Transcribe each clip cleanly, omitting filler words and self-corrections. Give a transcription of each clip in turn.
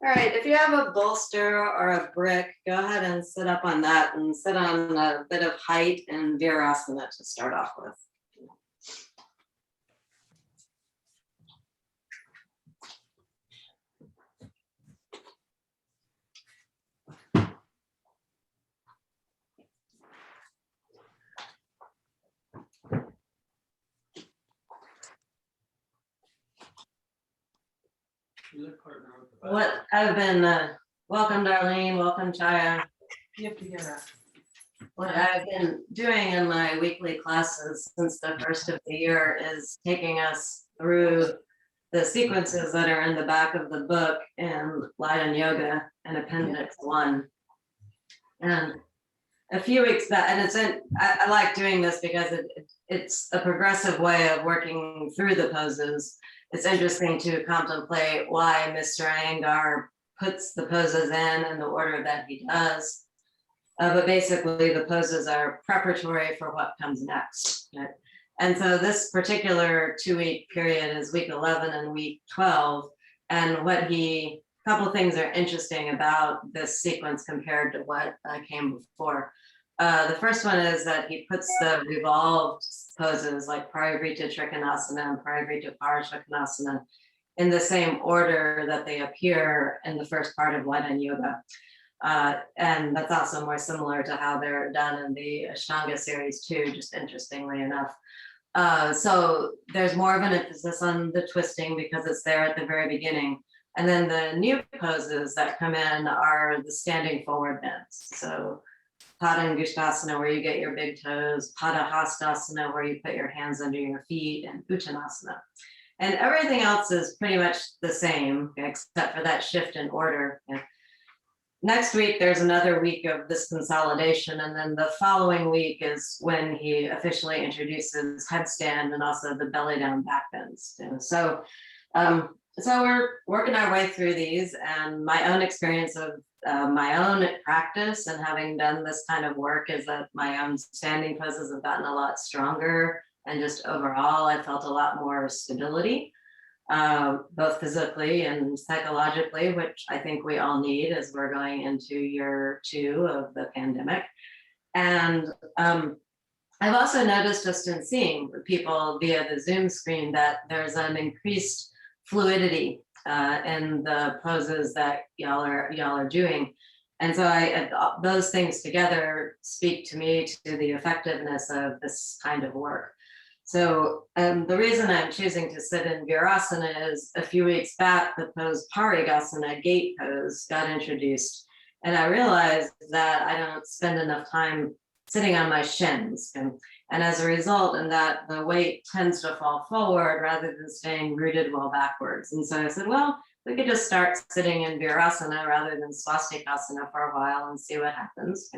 All right, if you have a bolster or a brick, go ahead and sit up on that and sit on a bit of height in Virasana to start off with. What I've been, welcome Darlene, welcome Chaya. You have to hear that. What I've been doing in my weekly classes since the first of the year is taking us through the sequences that are in the back of the book in Light Yoga and Appendix 1. And a few weeks back, and I like doing this because it's a progressive way of working through the poses. It's interesting to contemplate why Mr. Iyengar puts the poses in the order that he does. But basically the poses are preparatory for what comes next. Right? And so this particular 2-week period is week 11 and week 12. And a couple of things are interesting about this sequence compared to what came before. The first one is that he puts the revolved poses like Parivrita Trikonasana and Parivrita Parashvakonasana in the same order that they appear in the first part of Light Yoga. And that's also more similar to how they're done in the Ashtanga series too, just interestingly enough. So there's more of an emphasis on the twisting because it's there at the very beginning. And then the new poses that come in are the standing forward bends. So Pada and Gustasana, where you get your big toes, Pada Hastasana, where you put your hands under your feet, and Uttanasana. And everything else is pretty much the same, except for that shift in order. Next week, there's another week of this consolidation, and then the following week is when he officially introduces headstand and also the belly down back bends. So we're working our way through these, and my own experience of my own practice and having done this kind of work is that my own standing poses have gotten a lot stronger, and just overall, I felt a lot more stability, both physically and psychologically, which I think we all need as we're going into year 2 of the pandemic. And I've also noticed just in seeing people via the Zoom screen that there's an increased fluidity in the poses that y'all are doing. And so those things together speak to me to the effectiveness of this kind of work. So the reason I'm choosing to sit in Virasana is a few weeks back, the pose Parigasana, gate pose, got introduced. And I realized that I don't spend enough time sitting on my shins. And as a result, in that the weight tends to fall forward rather than staying rooted well backwards. And so I said, well, we could just start sitting in Virasana rather than Swastikasana for a while and see what happens.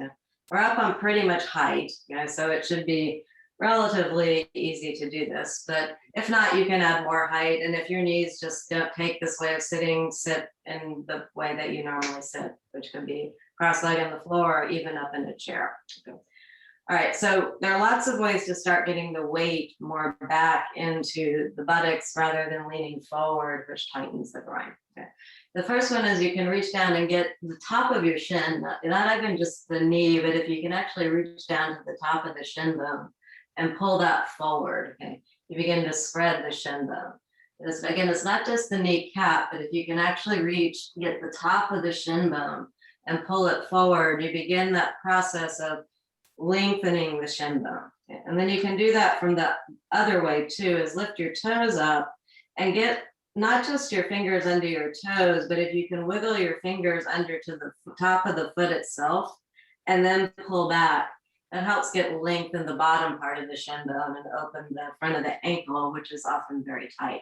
We're up on pretty much height, so it should be relatively easy to do this. But if not, you can add more height. And if your knees just don't take this way of sitting, sit in the way that you normally sit, which could be cross-legged on the floor or even up in a chair. Okay. All right, so there are lots of ways to start getting the weight more back into the buttocks rather than leaning forward, which tightens the groin. Okay. The first one is you can reach down and get the top of your shin, not even just the knee, but if you can actually reach down to the top of the shin bone and pull that forward, okay? You begin to spread the shin bone. Again, it's not just the kneecap, but if you can actually get the top of the shin bone and pull it forward, you begin that process of lengthening the shin bone. Okay? And then you can do that from the other way too, is lift your toes up and get not just your fingers under your toes, but if you can wiggle your fingers under to the top of the foot itself and then pull back, that helps get length in the bottom part of the shin bone and open the front of the ankle, which is often very tight.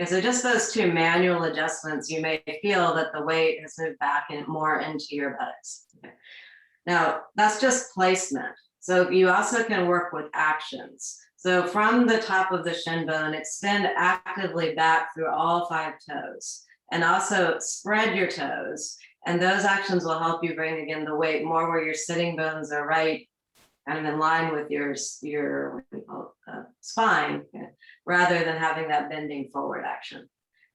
Okay, so just those 2 manual adjustments, you may feel that the weight has moved back more into your buttocks. Okay. Now, that's just placement. So you also can work with actions. So from the top of the shin bone, extend actively back through all 5 toes, and also spread your toes. And those actions will help you bring, again, the weight more where your sitting bones are right, kind of in line with your spine, rather than having that bending forward action.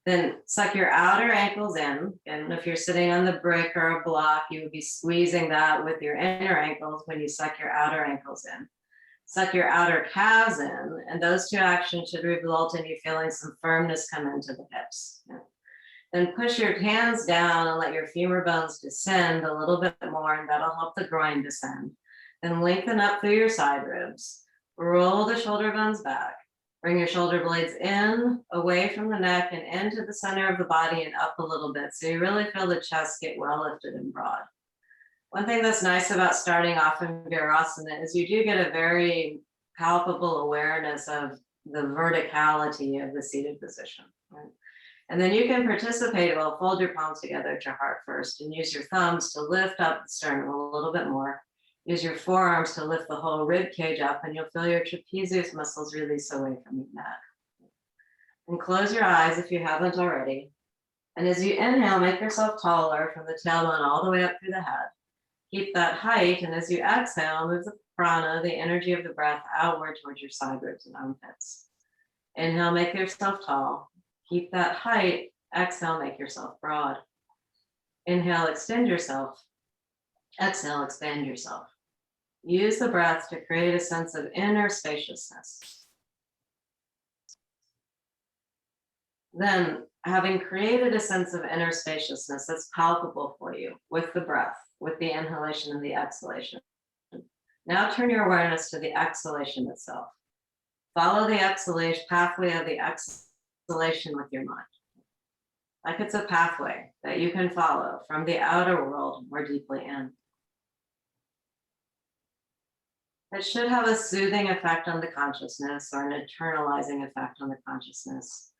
Then suck your outer ankles in. And if you're sitting on the brick or a block, you would be squeezing that with your inner ankles when you suck your outer ankles in. Suck your outer calves in, and those two actions should result in you feeling some firmness come into the hips. Then push your hands down and let your femur bones descend a little bit more, and that'll help the groin descend. Then lengthen up through your side ribs. Roll the shoulder bones back. Bring your shoulder blades in, away from the neck, and into the center of the body and up a little bit. So you really feel the chest get well lifted and broad. One thing that's nice about starting off in Virasana is you do get a very palpable awareness of the verticality of the seated position. Right? And then you can participate, well, fold your palms together to heart first and use your thumbs to lift up the sternum a little bit more. Use your forearms to lift the whole rib cage up, and you'll feel your trapezius muscles release away from your neck. And close your eyes if you haven't already. And as you inhale, make yourself taller from the tailbone all the way up through the head. Keep that height, and as you exhale, move the prana, the energy of the breath, outward towards your side ribs and armpits. Inhale, make yourself tall. Keep that height. Exhale, make yourself broad. Inhale, extend yourself. Exhale, expand yourself. Use the breath to create a sense of inner spaciousness. Then, having created a sense of inner spaciousness that's palpable for you with the breath, with the inhalation and the exhalation, now turn your awareness to the exhalation itself. Follow the exhalation pathway of the exhalation with your mind. Like it's a pathway that you can follow from the outer world more deeply in. It should have a soothing effect on the consciousness or an internalizing effect on the consciousness.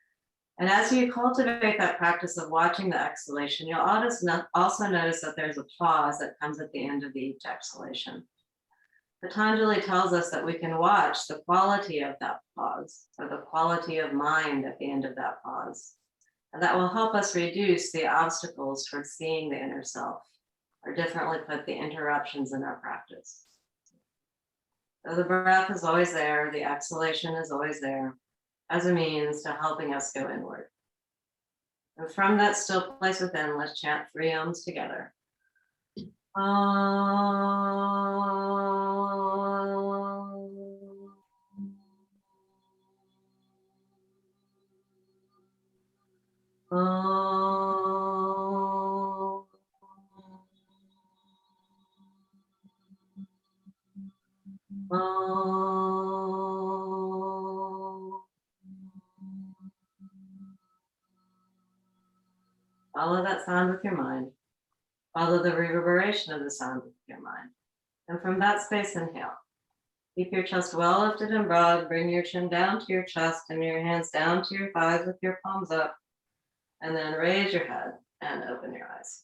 And as you cultivate that practice of watching the exhalation, you'll also notice that there's a pause that comes at the end of each exhalation. Patanjali tells us that we can watch the quality of that pause, or the quality of mind at the end of that pause. And that will help us reduce the obstacles towards seeing the inner self, or differently put, the interruptions in our practice. So the breath is always there, the exhalation is always there, as a means to helping us go inward. And from that still place within, let's chant 3 Oms together. Follow that sound with your mind. Follow the reverberation of the sound with your mind. And from that space, inhale. Keep your chest well lifted and broad. Bring your chin down to your chest and your hands down to your thighs with your palms up. And then raise your head and open your eyes.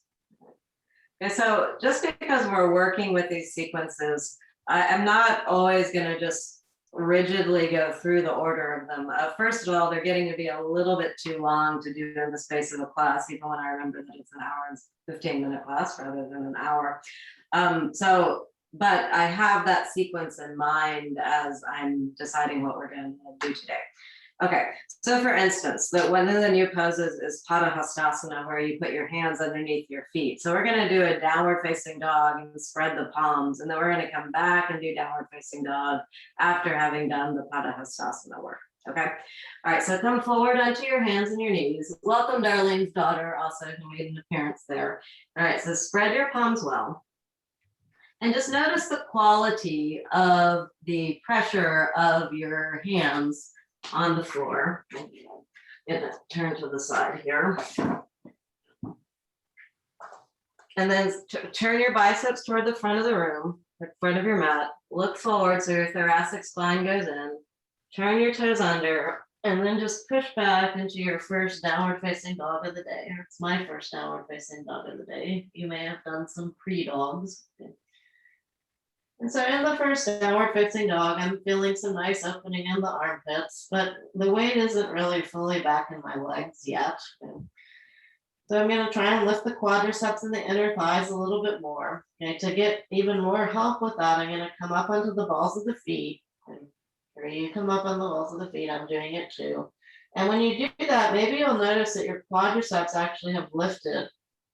Okay, so just because we're working with these sequences, I'm not always going to just rigidly go through the order of them. First of all, they're getting to be a little bit too long to do in the space of a class, even when I remember that it's an hour and 15-minute class rather than an hour. But I have that sequence in mind as I'm deciding what we're going to do today. Okay, so for instance, one of the new poses is Tadasana, where you put your hands underneath your feet. So we're going to do a downward facing dog and spread the palms, and then we're going to come back and do downward facing dog after having done the Tadasana work. Okay, all right, so come forward onto your hands and your knees. Welcome, Darlene's daughter, also who made an appearance there. All right, so spread your palms well. And just notice the quality of the pressure of your hands on the floor. Get it turn to the side here. And then turn your biceps toward the front of the room, the front of your mat. Look forward so your thoracic spine goes in. Turn your toes under, and then just push back into your first downward facing dog of the day. It's my first downward facing dog of the day. You may have done some pre-dogs. And so in the first downward facing dog, I'm feeling some nice opening in the armpits, but the weight isn't really fully back in my legs yet. So I'm going to try and lift the quadriceps and the inner thighs a little bit more. Okay, to get even more help with that, I'm going to come up onto the balls of the feet. And here you come up on the balls of the feet, I'm doing it too. And when you do that, maybe you'll notice that your quadriceps actually have lifted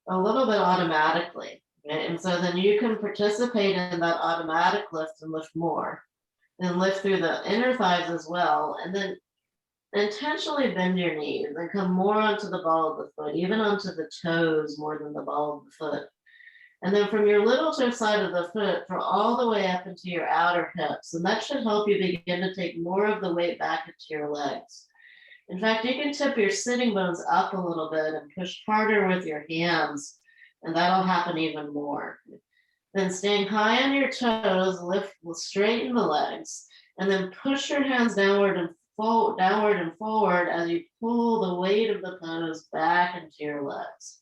a little bit automatically. Okay? And so then you can participate in that automatic lift and lift more. Then lift through the inner thighs as well. And then intentionally bend your knees and come more onto the ball of the foot, even onto the toes more than the ball of the foot. And then from your little toe side of the foot, draw all the way up into your outer hips. And that should help you begin to take more of the weight back into your legs. In fact, you can tip your sitting bones up a little bit and push harder with your hands, and that'll happen even more. Then staying high on your toes, straighten the legs, and then push your hands downward and forward as you pull the weight of the toes back into your legs.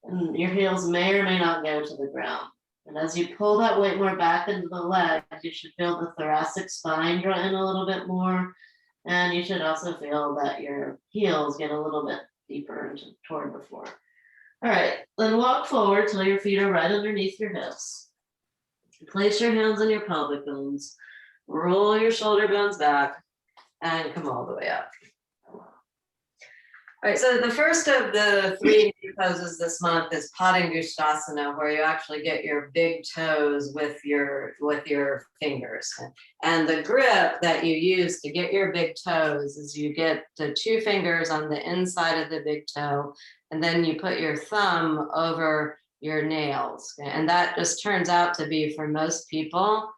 And your heels may or may not go to the ground. And as you pull that weight more back into the legs, you should feel the thoracic spine draw in a little bit more. And you should also feel that your heels get a little bit deeper toward the floor. All right, then walk forward till your feet are right underneath your hips. Place your hands on your pelvic bones. Roll your shoulder bones back and come all the way up. All right, so the first of the 3 new poses this month is Gustasana, where you actually get your big toes with your fingers. And the grip that you use to get your big toes is you get the 2 fingers on the inside of the big toe, and then you put your thumb over your nails. And that just turns out to be, for most people,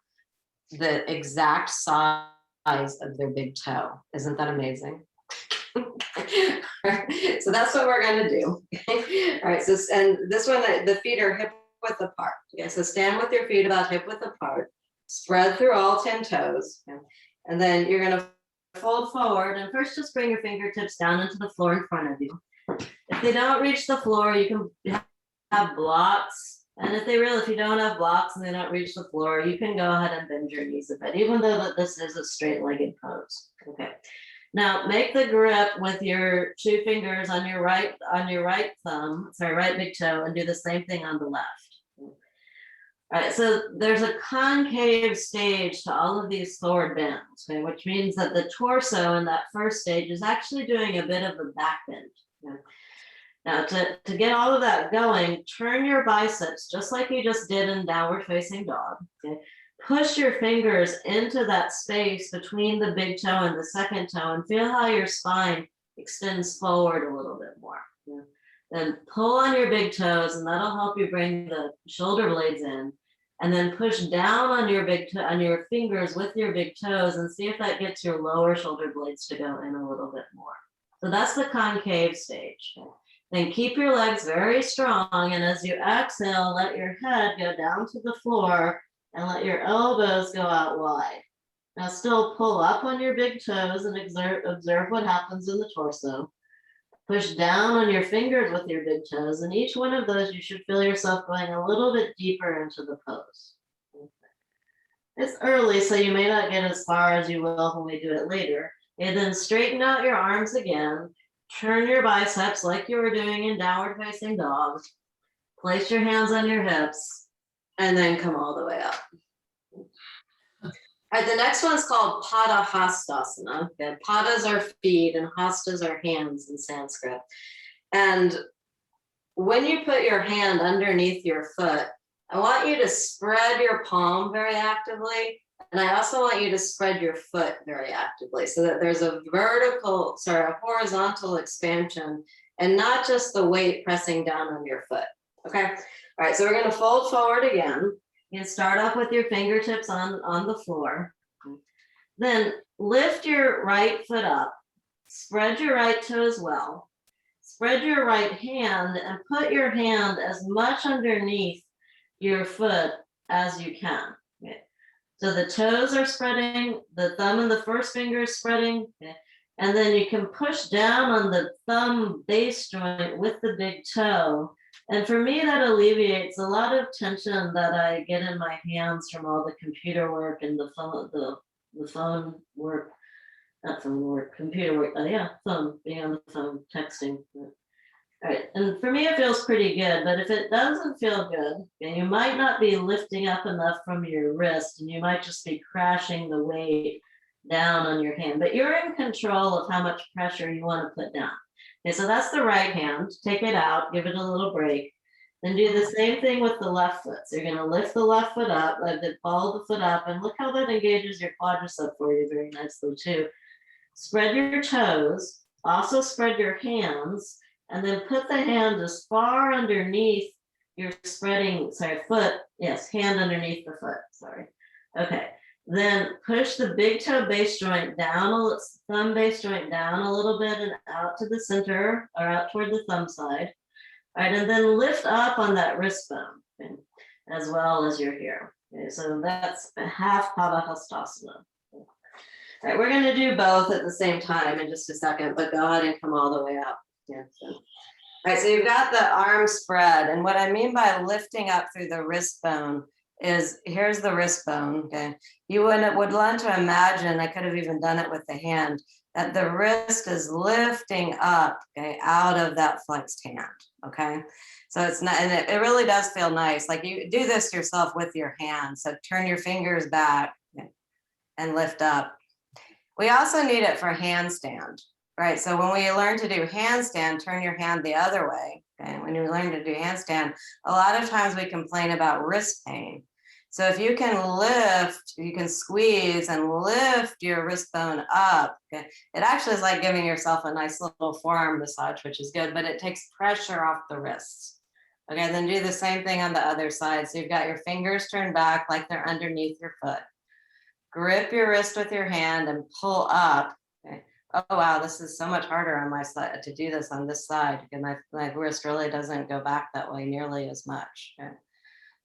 the exact size of their big toe. Isn't that amazing? So that's what we're going to do. All right, so, and this one, the feet are hip width apart. Okay, so stand with your feet about hip width apart, spread through all 10 toes, okay? And then you're going to fold forward, and first just bring your fingertips down into the floor in front of you. If they don't reach the floor, you can have blocks. And if you don't have blocks and they don't reach the floor, you can go ahead and bend your knees a bit, even though this is a straight-legged pose. Okay. Now make the grip with your 2 fingers on your right big toe, and do the same thing on the left. All right, so there's a concave stage to all of these forward bends, okay, which means that the torso in that first stage is actually doing a bit of a back bend. Okay? Now to get all of that going, turn your biceps just like you just did in downward facing dog. Okay? Push your fingers into that space between the big toe and the second toe, and feel how your spine extends forward a little bit more. Yeah. Then pull on your big toes, and that'll help you bring the shoulder blades in. And then push down on your fingers with your big toes, and see if that gets your lower shoulder blades to go in a little bit more. So that's the concave stage. Then keep your legs very strong, and as you exhale, let your head go down to the floor and let your elbows go out wide. Now still pull up on your big toes and observe what happens in the torso. Push down on your fingers with your big toes, and each one of those you should feel yourself going a little bit deeper into the pose. It's early, so you may not get as far as you will when we do it later. And then straighten out your arms again. Turn your biceps like you were doing in downward facing dog. Place your hands on your hips, and then come all the way up. All right, the next one's called Padahastasana. Okay, padas are feet and hastas are hands in Sanskrit. And when you put your hand underneath your foot, I want you to spread your palm very actively. And I also want you to spread your foot very actively so that there's a horizontal expansion and not just the weight pressing down on your foot. Okay. All right. So we're going to fold forward again. You can start off with your fingertips on the floor. Then lift your right foot up, spread your right toe as well, spread your right hand, and put your hand as much underneath your foot as you can. Okay. So the toes are spreading, the thumb and the first finger is spreading, okay. And then you can push down on the thumb base joint with the big toe. And for me, that alleviates a lot of tension that I get in my hands from all the computer work and the phone work, not phone work, computer work, phone, being on the phone, texting. All right, and for me, it feels pretty good, but if it doesn't feel good, then you might not be lifting up enough from your wrist, and you might just be crashing the weight down on your hand, but you're in control of how much pressure you want to put down. Okay, so that's the right hand. Take it out, give it a little break. Then do the same thing with the left foot. So you're going to lift the left foot up, then follow the foot up, and look how that engages your quadricep for you very nicely too. Spread your toes, also spread your hands, and then put the hand as far underneath your spreading, foot, yes, hand underneath the foot, Okay, then push the big toe base joint down, thumb base joint down a little bit and out to the center or out toward the thumb side. All right, and then lift up on that wrist bone, okay, as well as you're here. Okay, so that's a half Padahastasana. All right, we're gonna do both at the same time in just a second, but go ahead and come all the way up. Yeah, so. All right, so you've got the arm spread, and what I mean by lifting up through the wrist bone is, here's the wrist bone, okay? You would want to imagine, I could have even done it with the hand, that the wrist is lifting up, okay, out of that flexed hand, okay? So it's not, and it really does feel nice. Like you do this yourself with your hands. So turn your fingers back, okay, and lift up. We also need it for handstand, right? So when we learn to do handstand, turn your hand the other way, okay? When you learn to do handstand, a lot of times we complain about wrist pain. So if you can lift, you can squeeze and lift your wrist bone up. Okay? It actually is like giving yourself a nice little forearm massage, which is good, but it takes pressure off the wrists. Okay, then do the same thing on the other side. So you've got your fingers turned back like they're underneath your foot. Grip your wrist with your hand and pull up. Okay. Oh, wow, this is so much harder on my side to do this on this side, because my wrist really doesn't go back that way nearly as much. Okay.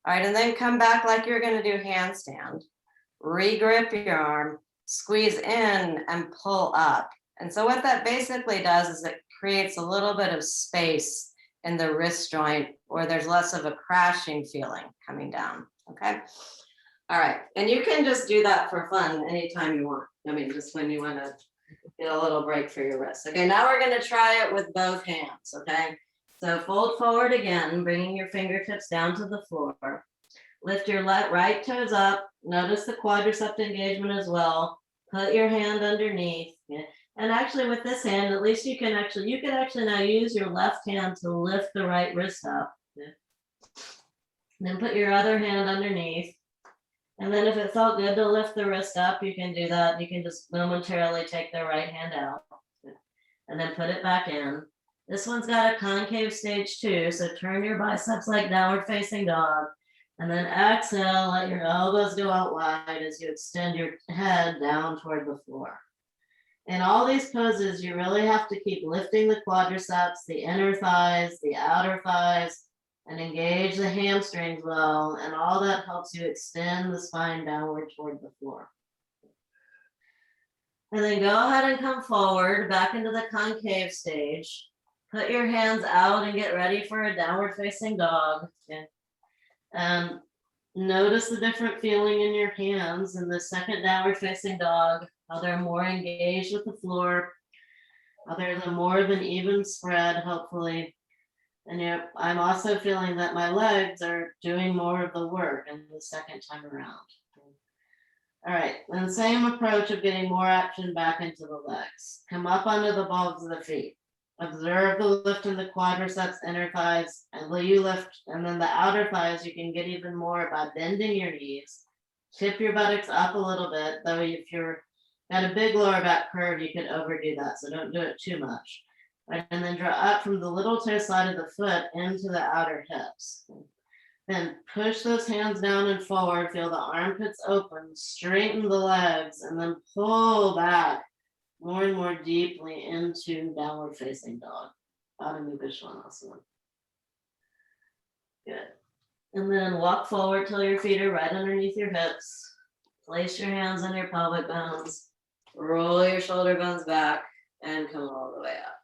All right, and then come back like you're going to do handstand. Regrip your arm, squeeze in and pull up. And so what that basically does is it creates a little bit of space in the wrist joint where there's less of a crashing feeling coming down, okay? All right, and you can just do that for fun anytime you want. I mean, just when you want to get a little break for your wrist. Okay, now we're going to try it with both hands, okay? So fold forward again, bringing your fingertips down to the floor. Lift your right toes up. Notice the quadricep engagement as well. Put your hand underneath. And actually with this hand, at least you can actually now use your left hand to lift the right wrist up. Then put your other hand underneath. And then if it felt good to lift the wrist up, you can do that. You can just momentarily take the right hand out and then put it back in. This one's got a concave stage too, so turn your biceps like downward facing dog, and then exhale, let your elbows go out wide as you extend your head down toward the floor. In all these poses, you really have to keep lifting the quadriceps, the inner thighs, the outer thighs, and engage the hamstrings well, and all that helps you extend the spine downward toward the floor. And then go ahead and come forward back into the concave stage. Put your hands out and get ready for a downward facing dog. Okay. Notice the different feeling in your hands in the second downward facing dog, how they're more engaged with the floor, how there's a more of an even spread, hopefully. And I'm also feeling that my legs are doing more of the work in the second time around. All right, and same approach of getting more action back into the legs. Come up onto the balls of the feet. Observe the lift in the quadriceps, inner thighs, and will you lift, and then the outer thighs, you can get even more by bending your knees. Tip your buttocks up a little bit, though if you're got a big lower back curve, you could overdo that, so don't do it too much. Right, and then draw up from the little toe side of the foot into the outer hips. Then push those hands down and forward, feel the armpits open, straighten the legs, and then pull back more and more deeply into downward facing dog, Binabhasana. Good. And then walk forward till your feet are right underneath your hips. Place your hands on your pelvic bones. Roll your shoulder bones back and come all the way up.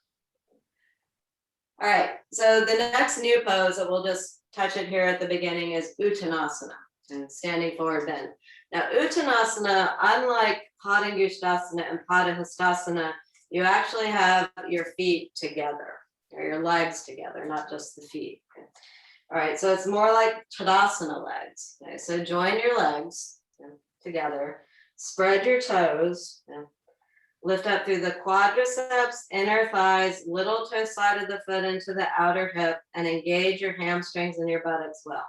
All right, so the next new pose that we'll just touch it here at the beginning is Uttanasana, and standing forward bend. Now, Uttanasana, unlike Pada Gustasana and Padahastasana, you actually have your feet together, or your legs together, not just the feet. Okay. All right, so it's more like Tadasana legs. Okay, so join your legs together. Spread your toes. Lift up through the quadriceps, inner thighs, little toe slide of the foot into the outer hip, and engage your hamstrings and your buttocks well.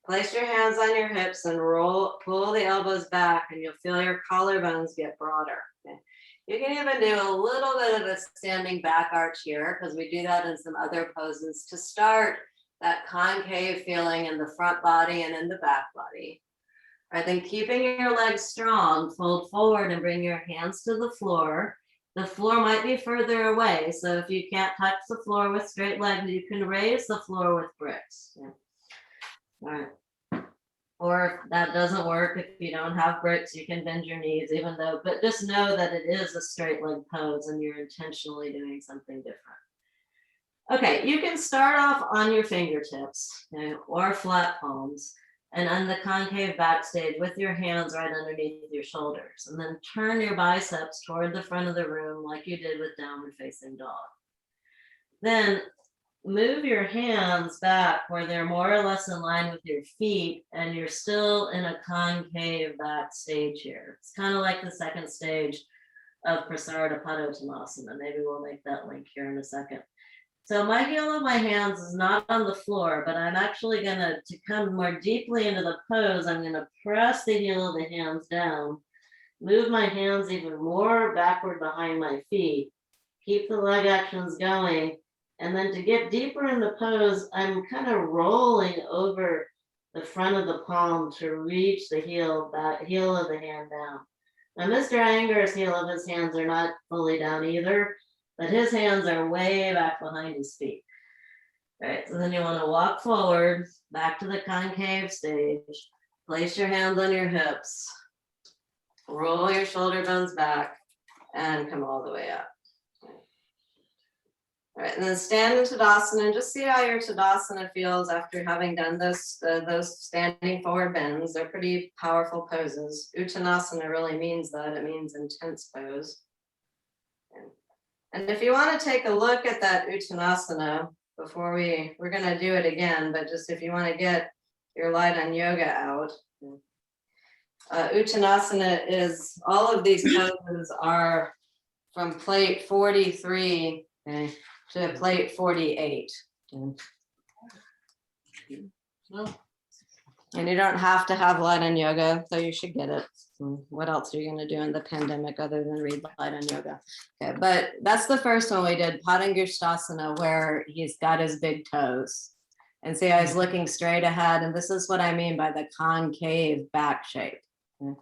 Place your hands on your hips and pull the elbows back, and you'll feel your collarbones get broader. Okay. You can even do a little bit of a standing back arch here, because we do that in some other poses to start that concave feeling in the front body and in the back body. All right, then keeping your legs strong, fold forward and bring your hands to the floor. The floor might be further away, so if you can't touch the floor with straight legs, you can raise the floor with bricks. Yeah. All right. Or if that doesn't work, if you don't have bricks, you can bend your knees, but just know that it is a straight leg pose and you're intentionally doing something different. Okay, you can start off on your fingertips, or flat palms, and on the concave backstage with your hands right underneath your shoulders, and then turn your biceps toward the front of the room like you did with downward facing dog. Then move your hands back where they're more or less in line with your feet, and you're still in a concave backstage here. It's kind of like the second stage of Parago Tanasana. Maybe we'll make that link here in a second. So my heel of my hands is not on the floor, but I'm actually to come more deeply into the pose, I'm gonna press the heel of the hands down, move my hands even more backward behind my feet, keep the leg actions going, and then to get deeper in the pose, I'm kind of rolling over the front of the palm to reach the heel of the hand down. Now, Mr. Iyengar's heel of his hands are not fully down either, but his hands are way back behind his feet. All right, so then you want to walk forward, back to the concave stage, place your hands on your hips, roll your shoulder bones back, and come all the way up. All right, and then stand in Tadasana and just see how your Tadasana feels after having done those standing forward bends. They're pretty powerful poses. Uttanasana really means that. It means intense pose. And if you want to take a look at that Uttanasana before we're going to do it again, but just if you want to get your light on yoga out, Uttanasana is, all of these poses are from plate 43 to plate 48. And you don't have to have light on yoga, so you should get it. What else are you going to do in the pandemic other than read light on yoga? Okay, but that's the first one we did, Gustasana, where he's got his big toes. And see how he's looking straight ahead. And this is what I mean by the concave back shape. Okay.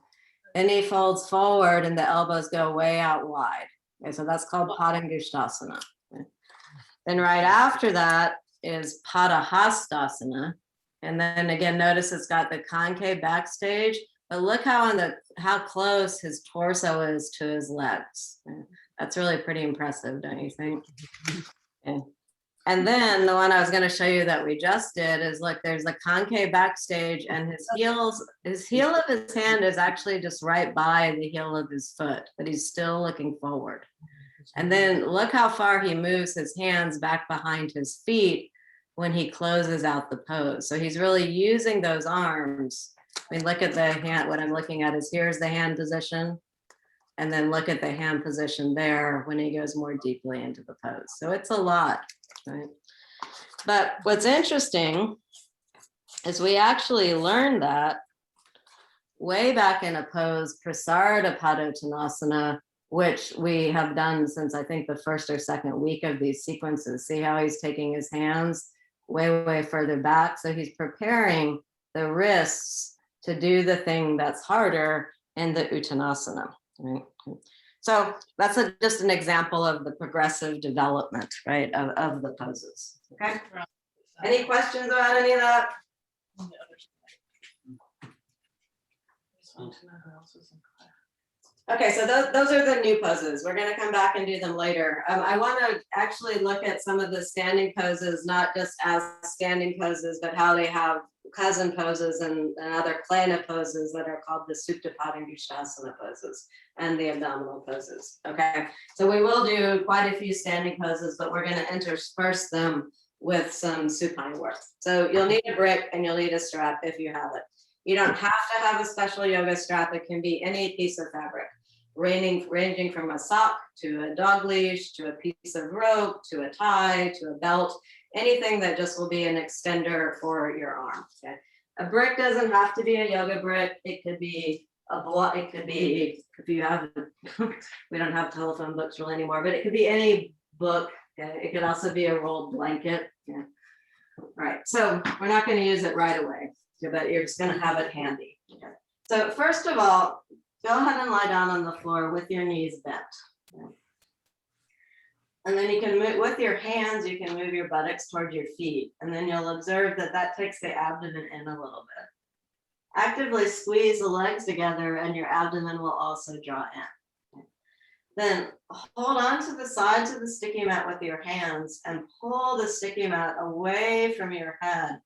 Then he folds forward and the elbows go way out wide. Okay, so that's called Gustasana. Okay. Then right after that is Padahastasana. And then again, notice it's got the concave backstage, but look how close his torso is to his legs. That's really pretty impressive, don't you think? Okay. And then the one I was going to show you that we just did is, look, there's a concave backstage, and his heel of his hand is actually just right by the heel of his foot, but he's still looking forward. And then look how far he moves his hands back behind his feet when he closes out the pose. So he's really using those arms. I mean, look at the hand. What I'm looking at is, here's the hand position. And then look at the hand position there when he goes more deeply into the pose. So it's a lot, right? But what's interesting is we actually learned that way back in a pose, Prasarada Tanasana, which we have done since I think the first or second week of these sequences. See how he's taking his hands way further back. So he's preparing the wrists to do the thing that's harder in the Uttanasana. Right? So that's just an example of the progressive development, right, of the poses. Okay. Any questions about any of that? Okay, so those are the new poses. We're going to come back and do them later. I want to actually look at some of the standing poses, not just as standing poses, but how they have cousin poses and other klana poses that are called the Supta Gustasana poses and the abdominal poses. Okay, so we will do quite a few standing poses, but we're going to intersperse them with some supine work. So you'll need a brick and you'll need a strap if you have it. You don't have to have a special yoga strap. It can be any piece of fabric, ranging from a sock to a dog leash, to a piece of rope, to a tie, to a belt, anything that just will be an extender for your arm. Okay? A brick doesn't have to be a yoga brick. It could be a block. It could be, if you have, we don't have telephone books really anymore, but it could be any book. Okay? It could also be a rolled blanket. Yeah. Right. So we're not going to use it right away, but you're just going to have it handy. Okay? So first of all, go ahead and lie down on the floor with your knees bent. Okay? And then you can move with your hands, you can move your buttocks toward your feet. And then you'll observe that that takes the abdomen in a little bit. Actively squeeze the legs together and your abdomen will also draw in. Then hold on to the sides of the sticky mat with your hands and pull the sticky mat away from your head.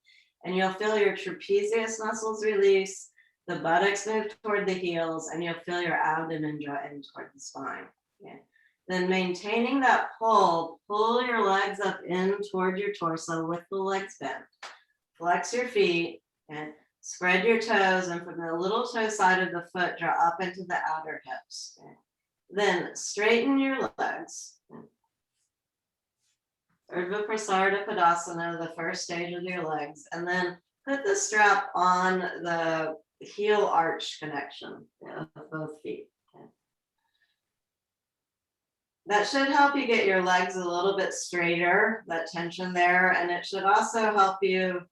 And you'll feel your trapezius muscles release, the buttocks move toward the heels, and you'll feel your abdomen draw in toward the spine. Okay. Then maintaining that pull your legs up in toward your torso with the legs bent. Flex your feet and spread your toes, and from the little toe side of the foot, draw up into the outer hips. Okay. Then straighten your legs. Ardha Tadasana, the first stage of your legs, and then put the strap on the heel arch connection of both feet. Okay. That should help you get your legs a little bit straighter, that tension there, and it should also help you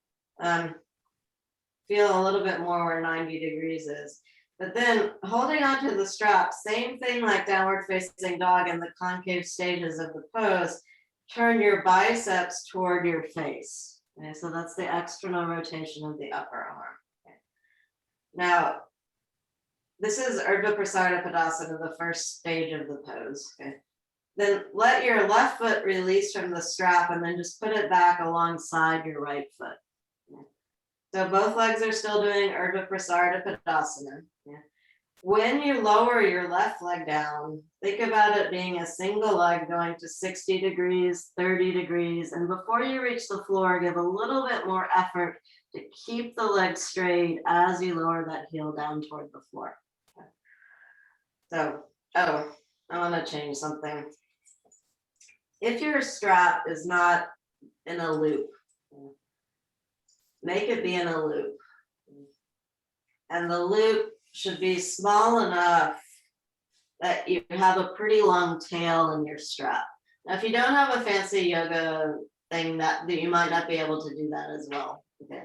feel a little bit more where 90 degrees is. But then holding onto the strap, same thing like downward facing dog in the concave stages of the pose, turn your biceps toward your face. Okay, so that's the external rotation of the upper arm. Okay. Now, this is Ardha Padasana, the first stage of the pose. Okay. Then let your left foot release from the strap and then just put it back alongside your right foot. Okay. So both legs are still doing Ardha Padasana. Okay. When you lower your left leg down, think about it being a single leg going to 60 degrees, 30 degrees, and before you reach the floor, give a little bit more effort to keep the leg straight as you lower that heel down toward the floor. Okay. So, I want to change something. If your strap is not in a loop, make it be in a loop. And the loop should be small enough that you have a pretty long tail in your strap. Now, if you don't have a fancy yoga thing, that you might not be able to do that as well. Okay.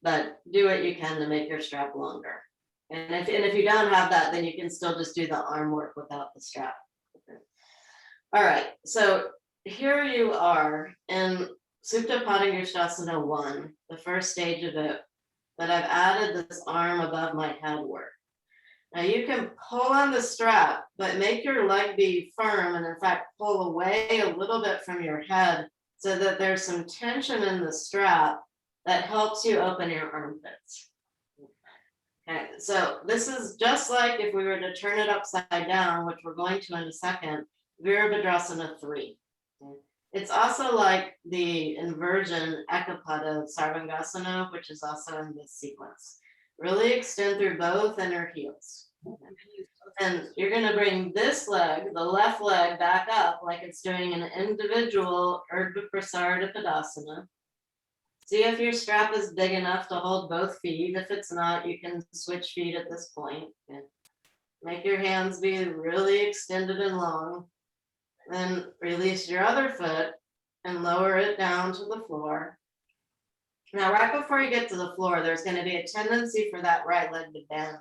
But do what you can to make your strap longer. And if you don't have that, then you can still just do the arm work without the strap. Okay. All right, so here you are in Supta Gustasana 1, the first stage of it, but I've added this arm above my head work. Now you can pull on the strap, but make your leg be firm and in fact pull away a little bit from your head so that there's some tension in the strap that helps you open your armpits. Okay, so this is just like if we were to turn it upside down, which we're going to in a second, Virasana 3. Okay. It's also like the inversion Ekapada Sarvangasana, which is also in this sequence. Really extend through both inner heels. And you're going to bring this leg, the left leg, back up like it's doing an individual Ardha Padasana. See if your strap is big enough to hold both feet. If it's not, you can switch feet at this point. Okay. Make your hands be really extended and long. Then release your other foot and lower it down to the floor. Now, right before you get to the floor, there's going to be a tendency for that right leg to bend.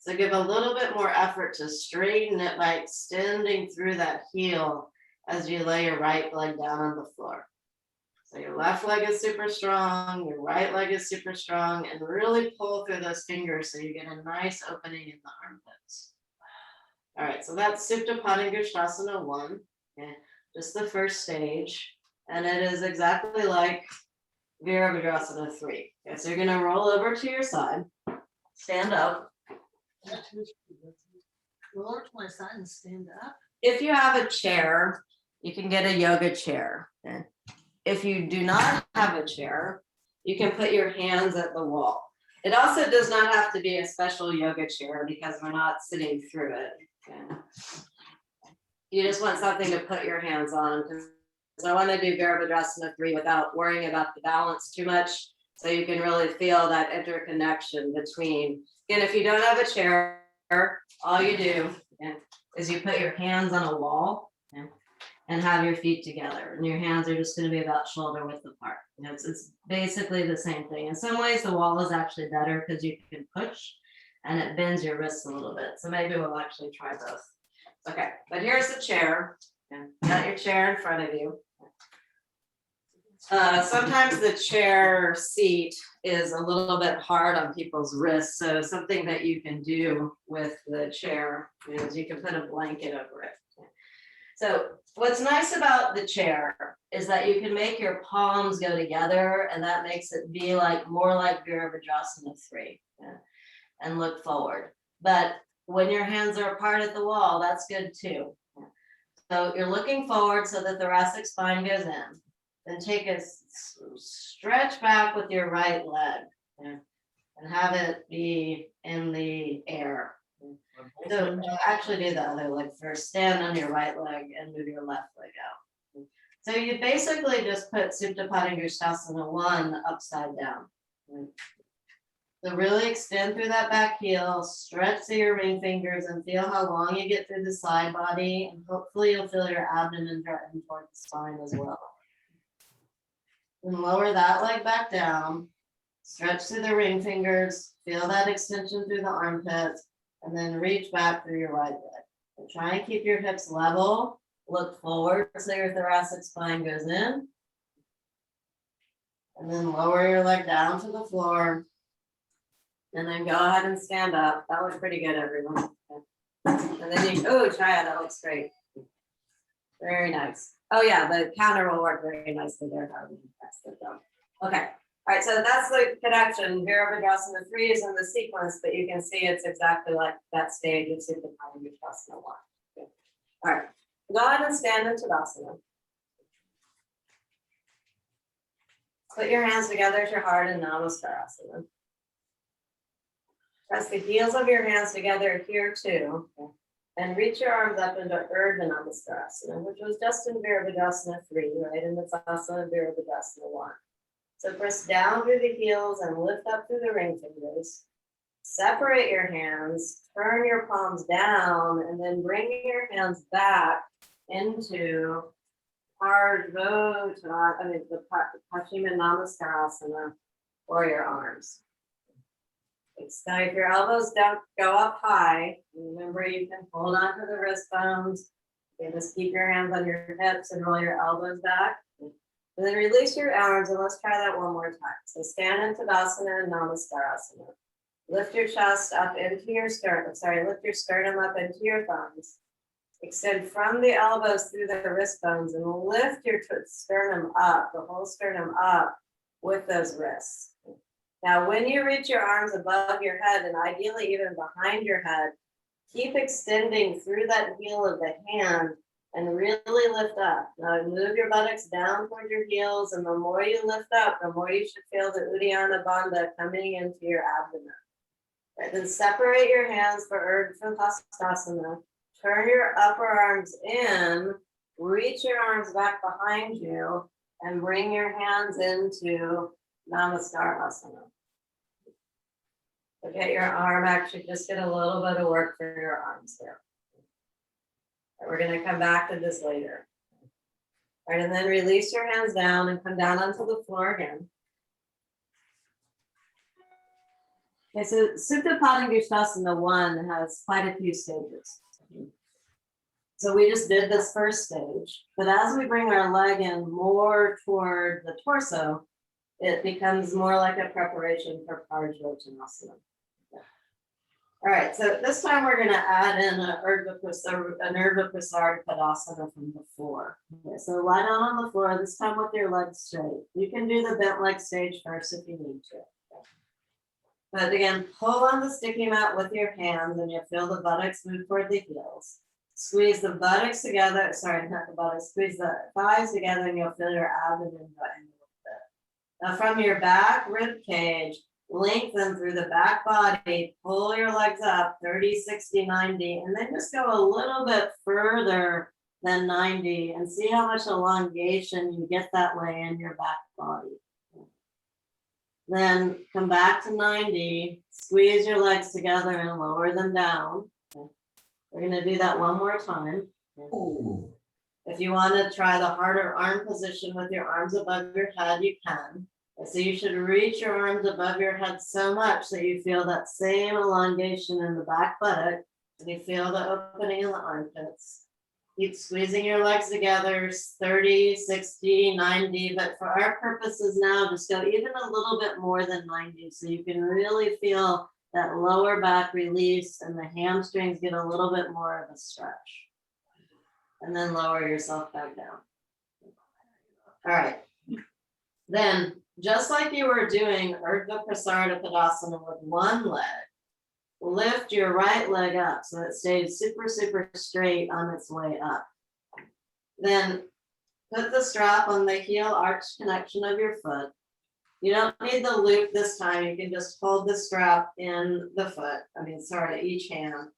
So give a little bit more effort to straighten it by extending through that heel as you lay your right leg down on the floor. So your left leg is super strong, your right leg is super strong, and really pull through those fingers so you get a nice opening in the armpits. All right, so that's Supta Gustasana 1, okay, just the first stage. And it is exactly like Virasana 3. Okay, so you're gonna roll over to your side, stand up. Roll over to my side and stand up. If you have a chair, you can get a yoga chair. Okay? If you do not have a chair, you can put your hands at the wall. It also does not have to be a special yoga chair because we're not sitting through it. Okay. You just want something to put your hands on. So I want to do Virasana 3 without worrying about the balance too much. So you can really feel that interconnection between, again, if you don't have a chair, all you do is you put your hands on a wall and have your feet together. And your hands are just going to be about shoulder width apart. It's basically the same thing. In some ways, the wall is actually better because you can push and it bends your wrists a little bit. So maybe we'll actually try both. Okay, but here's the chair. Got your chair in front of you. Sometimes the chair seat is a little bit hard on people's wrists. So something that you can do with the chair is you can put a blanket over it. So what's nice about the chair is that you can make your palms go together, and that makes it be like more like Virasana 3 and look forward. But when your hands are apart at the wall, that's good too. So you're looking forward so the thoracic spine goes in. Then take a stretch back with your right leg and have it be in the air. So actually do the other leg first. Stand on your right leg and move your left leg out. So you basically just put Supta Pada Gustasana 1 upside down. So really extend through that back heel, stretch through your ring fingers and feel how long you get through the side body. And hopefully you'll feel your abdomen driving toward the spine as well. And lower that leg back down, stretch through the ring fingers, feel that extension through the armpits, and then reach back through your right leg. So try and keep your hips level, look forward so your thoracic spine goes in, and then lower your leg down to the floor, and then go ahead and stand up. That looks pretty good, everyone. And then you, oh, try it, that looks great. Very nice. Oh yeah, the counter will work very nicely there. That's the job. Okay. All right, so that's the connection. Virasana 3 is in the sequence, but you can see it's exactly like that stage of Supta Pada Gustasana 1. Okay. All right, go ahead and stand in Tadasana. Put your hands together at your heart in Namaste. Press the heels of your hands together here too. Okay. And reach your arms up into Ardha Navasana, which was just in Virasana 3, right? And it's also in Virasana 1. So press down through the heels and lift up through the ring fingers. Separate your hands, turn your palms down, and then bring your hands back into Parago Tanasana, the Paschimottanasana Namaste for your arms. So if your elbows don't go up high, remember you can hold on to the wrist bones. You just keep your hands on your hips and roll your elbows back. And then release your arms, and let's try that one more time. So stand in Tadasana and Namaste. Lift your chest up into your sternum. Lift your sternum up into your thumbs. Extend from the elbows through the wrist bones and lift your sternum up, the whole sternum up with those wrists. Now, when you reach your arms above your head and ideally even behind your head, keep extending through that heel of the hand and really lift up. Now, move your buttocks down toward your heels, and the more you lift up, the more you should feel the Uddiyana Bandha coming into your abdomen. Right, then separate your hands for Gustasana. Turn your upper arms in, reach your arms back behind you, and bring your hands into Namaste. So get your arm, actually just get a little bit of work for your arms there. And we're going to come back to this later. All right, and then release your hands down and come down onto the floor again. Okay, so Supta Pada Gustasana 1 has quite a few stages. So we just did this first stage, but as we bring our leg in more toward the torso, it becomes more like a preparation for Parago Tanasana. All right, so this time we're going to add in an Ardha Navasana from before. Okay, so lie down on the floor, this time with your legs straight. You can do the bent leg stage first if you need to. But again, pull on the sticky mat with your hands and you'll feel the buttocks move toward the heels. Squeeze the buttocks together, not the buttocks, squeeze the thighs together and you'll feel your abdomen go in a little bit. Now from your back rib cage, lengthen through the back body, pull your legs up 30, 60, 90, and then just go a little bit further than 90 and see how much elongation you get that way in your back body. Then come back to 90, squeeze your legs together and lower them down. We're going to do that one more time. Ooh. If you want to try the harder arm position with your arms above your head, you can. So you should reach your arms above your head so much that you feel that same elongation in the back buttock, and you feel the opening in the armpits. Keep squeezing your legs together, 30, 60, 90, but for our purposes now, just go even a little bit more than 90, so you can really feel that lower back release and the hamstrings get a little bit more of a stretch. And then lower yourself back down. All right. Then, just like you were doing Ardha Tadasana with one leg, lift your right leg up so it stays super, super straight on its way up. Then put the strap on the heel arch connection of your foot. You don't need the loop this time. You can just hold the strap in the foot. Each hand.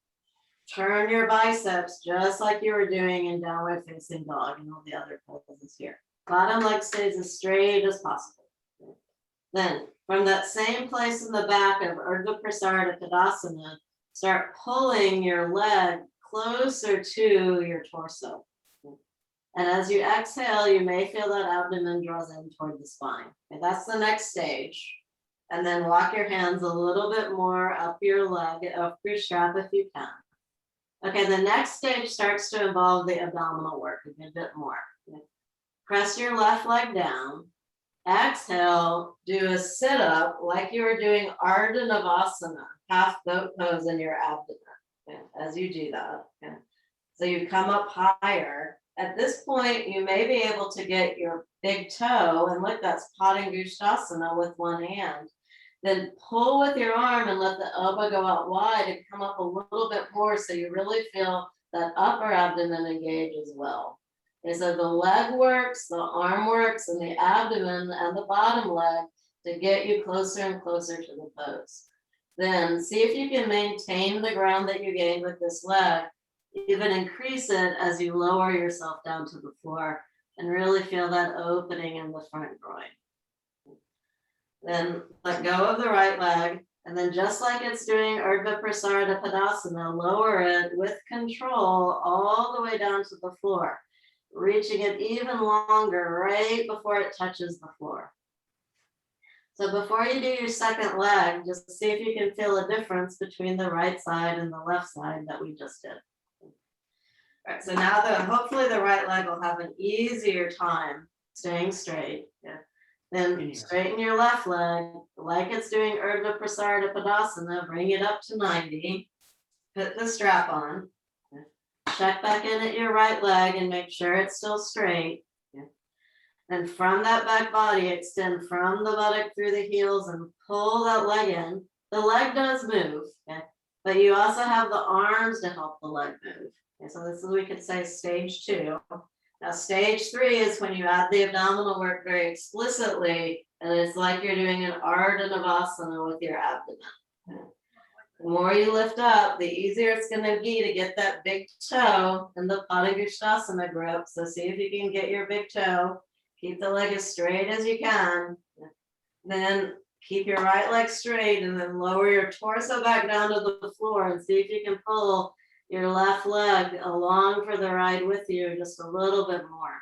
Turn your biceps just like you were doing in downward facing dog and all the other poses here. Bottom leg stays as straight as possible. Then from that same place in the back of Ardha Tadasana, start pulling your leg closer to your torso. And as you exhale, you may feel that abdomen draws in toward the spine. Okay, that's the next stage. And then walk your hands a little bit more up your leg, up your strap if you can. Okay, the next stage starts to involve the abdominal work a good bit more. Okay. Press your left leg down. Exhale, do a sit-up like you were doing Ardha Navasana, half boat pose in your abdomen, okay, as you do that. Okay. So you come up higher. At this point, you may be able to get your big toe, and look, that's Gustasana with one hand. Then pull with your arm and let the elbow go out wide and come up a little bit more so you really feel that upper abdomen engage as well. And so the leg works, the arm works, and the abdomen and the bottom leg to get you closer and closer to the pose. Then see if you can maintain the ground that you gained with this leg, even increase it as you lower yourself down to the floor and really feel that opening in the front groin. Then let go of the right leg, and then just like it's doing Ardha Tadasana, lower it with control all the way down to the floor, reaching it even longer right before it touches the floor. So before you do your second leg, just see if you can feel a difference between the right side and the left side that we just did. All right, so now hopefully the right leg will have an easier time staying straight. Yeah. Then straighten your left leg, like it's doing Ardha Tadasana, bring it up to 90, put the strap on, check back in at your right leg and make sure it's still straight. Then from that back body, extend from the buttock through the heels and pull that leg in. The leg does move, okay? But you also have the arms to help the leg move. Okay? So this is, we could say, stage 2. Now, stage 3 is when you add the abdominal work very explicitly, and it's like you're doing an Ardha Navasana with your abdomen. Okay. The more you lift up, the easier it's going to be to get that big toe in the Gustasana grip. So see if you can get your big toe. Keep the leg as straight as you can. Then keep your right leg straight and then lower your torso back down to the floor and see if you can pull your left leg along for the ride with you just a little bit more.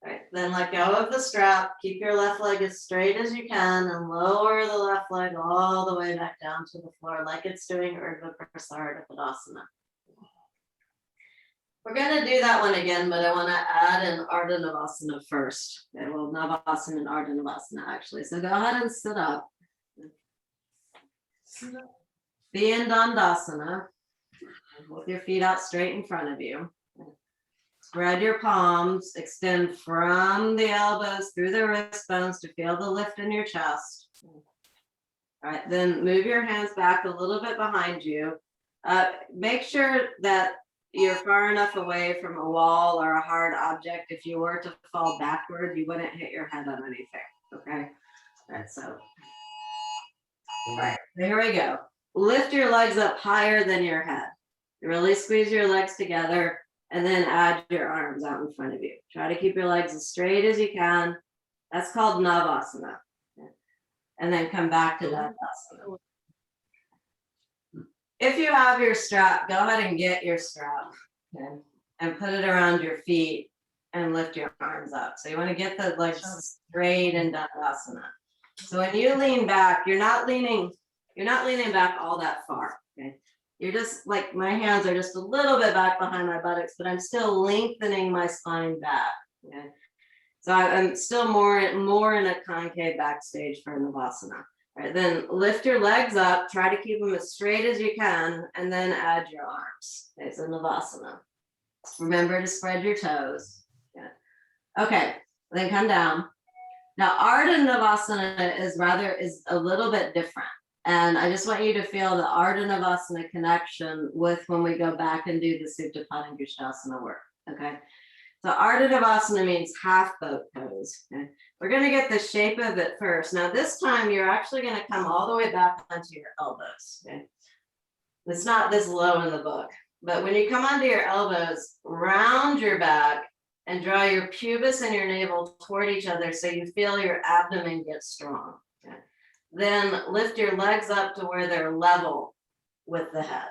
All right, then let go of the strap. Keep your left leg as straight as you can and lower the left leg all the way back down to the floor like it's doing Ardha Tadasana. We're going to do that one again, but I want to add an Ardha Navasana first. Okay, well, Nabasana and Ardha Navasana actually. So go ahead and sit up. Be in Dandasana with your feet out straight in front of you. Spread your palms, extend from the elbows through the wrist bones to feel the lift in your chest. All right, then move your hands back a little bit behind you. Make sure that you're far enough away from a wall or a hard object. If you were to fall backward, you wouldn't hit your head on anything, okay? right, so. Right, here we go. Lift your legs up higher than your head. Really squeeze your legs together and then add your arms out in front of you. Try to keep your legs as straight as you can. That's called Navasana. And then come back to Tadasana. If you have your strap, go ahead and get your strap, okay, and put it around your feet and lift your arms up. So you want to get the legs straight in Tadasana. So when you lean back, you're not leaning back all that far. Okay. You're just like, my hands are just a little bit back behind my buttocks, but I'm still lengthening my spine back. Okay. So I'm still more in a concave backstage for Nabasana. All right, then lift your legs up, try to keep them as straight as you can, and then add your arms. Okay, so Nabasana. Remember to spread your toes. Yeah. Okay, then come down. Now, Ardha Navasana is a little bit different. And I just want you to feel the Ardha Navasana connection with when we go back and do the Supta Pada and Gustasana work, okay? So Ardha Navasana means half boat pose, okay? We're gonna get the shape of it first. Now this time you're actually gonna come all the way back onto your elbows, okay? It's not this low in the book, but when you come onto your elbows, round your back and draw your pubis and your navel toward each other so you feel your abdomen get strong. Okay? Then lift your legs up to where they're level with the head.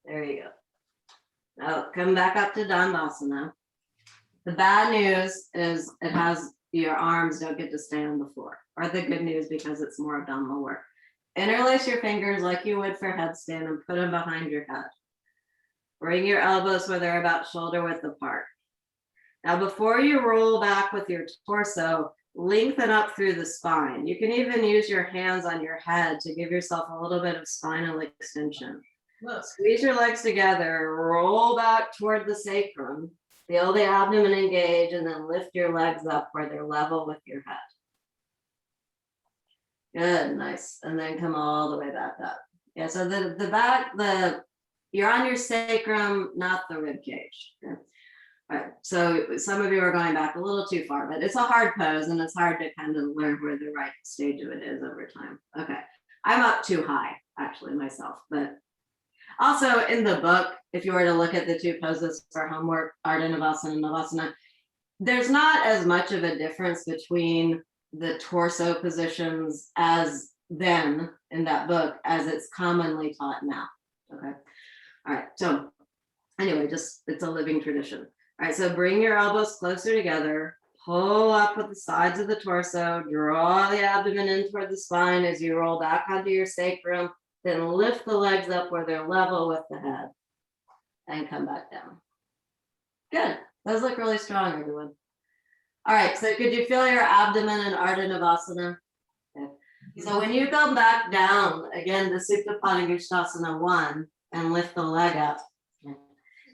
There you go. Now come back up to Binabhasana. The bad news is your arms don't get to stay on the floor. Or the good news, because it's more abdominal work. Interlace your fingers like you would for headstand and put them behind your head. Bring your elbows where they're about shoulder width apart. Now, before you roll back with your torso, lengthen up through the spine. You can even use your hands on your head to give yourself a little bit of spinal extension. Squeeze your legs together, roll back toward the sacrum, feel the abdomen engage, and then lift your legs up where they're level with your head. Good, nice. And then come all the way back up. Yeah, so you're on your sacrum, not the rib cage. Okay? All right, so some of you are going back a little too far, but it's a hard pose and it's hard to kind of learn where the right stage of it is over time. Okay, I'm up too high actually myself, but also in the book, if you were to look at the two poses for homework, Ardha Navasana and Nabasana, there's not as much of a difference between the torso positions as then in that book as it's commonly taught now. Okay. All right. So anyway, it's a living tradition. All right. So bring your elbows closer together, pull up with the sides of the torso, draw the abdomen in toward the spine as you roll back onto your sacrum, then lift the legs up where they're level with the head and come back down. Good. Those look really strong, everyone. All right, so could you feel your abdomen in Ardha Navasana? Okay. So when you go back down, again, the Supta Pada Gustasana 1 and lift the leg up. Okay.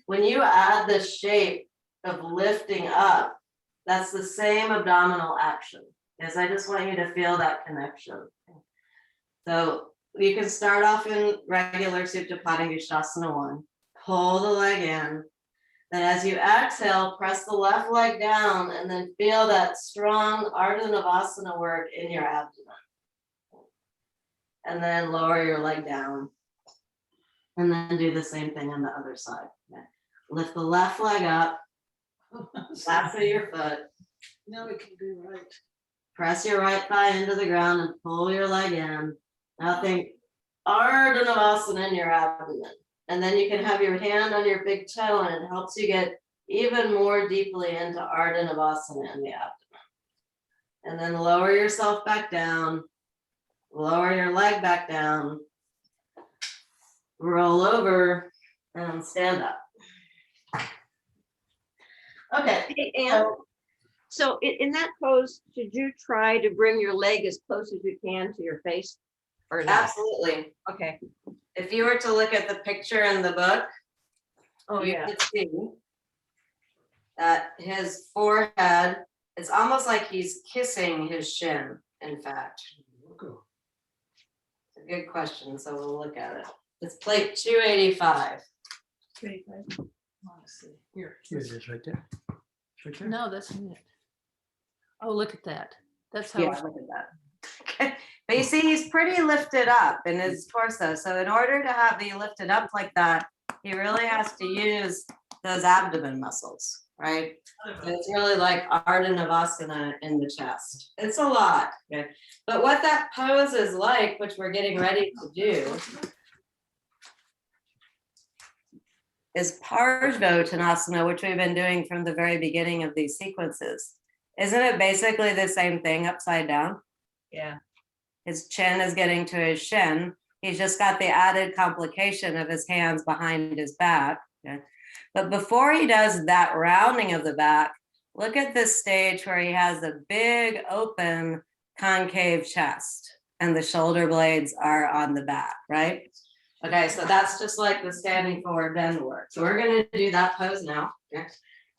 When you add the shape of lifting up, that's the same abdominal action. Because I just want you to feel that connection. Okay. So you can start off in regular Supta Pada Gustasana 1, pull the leg in. Then as you exhale, press the left leg down and then feel that strong Ardha Navasana work in your abdomen. And then lower your leg down. And then do the same thing on the other side. Okay. Lift the left leg up, flat of your foot. Now it can be right. Press your right thigh into the ground and pull your leg in. Now think Ardha Navasana in your abdomen. And then you can have your hand on your big toe and it helps you get even more deeply into Ardha Navasana in the abdomen. And then lower yourself back down, lower your leg back down, roll over and stand up. Okay. Hey, Ann, so in that pose, should you try to bring your leg as close as you can to your face or not? Absolutely. Okay. If you were to look at the picture in the book, Oh, you yeah. could see that his forehead, it's almost like he's kissing his shin, in fact. It's a good question, so we'll look at it. It's plate 285. Okay, I want to see. Here. Here it is, right there. It's right there. No, that's it. Oh, look at that. That's Yeah, how, look at that. Okay. But you see, he's pretty lifted up in his torso. So in order to have the lifted up like that, he really has to use those abdomen muscles, right? So it's really like Ardha Navasana in the chest. It's a lot. Okay. But what that pose is like, which we're getting ready to do, is Parago Tanasana, which we've been doing from the very beginning of these sequences. Isn't it basically the same thing upside down? Yeah. His chin is getting to his shin. He's just got the added complication of his hands behind his back. Okay? But before he does that rounding of the back, look at this stage where he has a big open concave chest and the shoulder blades are on the back, right? Okay, so that's just like the standing forward bend work. So we're going to do that pose now. Okay.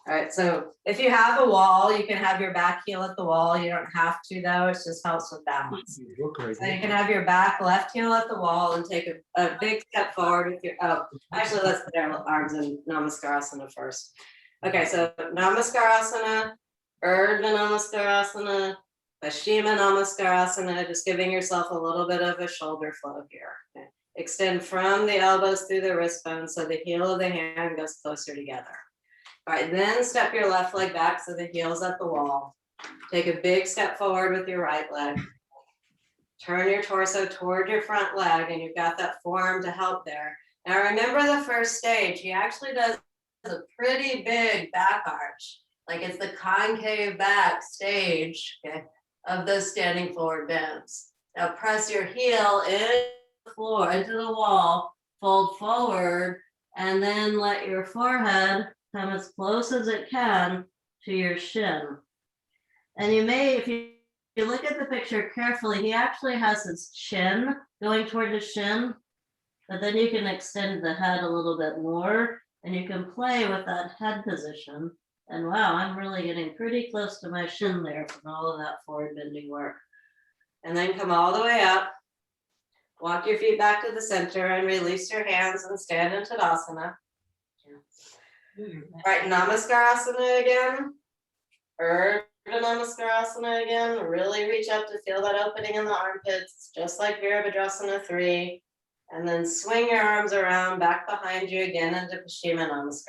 All right, so if you have a wall, you can have your back heel at the wall. You don't have to though, it just helps with balance. So you can have your back left heel at the wall and take a big step forward with your, oh, actually let's put our arms in Namaste first. Okay, so Namaste, Ardha Navasana, Paschima Namaste, just giving yourself a little bit of a shoulder flow here. Okay. Extend from the elbows through the wrist bones so the heel of the hand goes closer together. All right, then step your left leg back so the heel's at the wall. Take a big step forward with your right leg. Turn your torso toward your front leg and you've got that forearm to help there. Now remember the first stage, he actually does a pretty big back arch. Like it's the concave back stage, okay, of those standing forward bends. Now press your heel into the floor, into the wall, fold forward, and then let your forehead come as close as it can to your shin. And you may, if you look at the picture carefully, he actually has his chin going toward his shin, but then you can extend the head a little bit more and you can play with that head position. And wow, I'm really getting pretty close to my shin there from all of that forward bending work. And then come all the way up, walk your feet back to the center and release your hands and stand in Tadasana. All right, Namaste again. Ardha Namaste again. Really reach up to feel that opening in the armpits, just like Virasana 3. And then swing your arms around back behind you again into Paschima Namaste.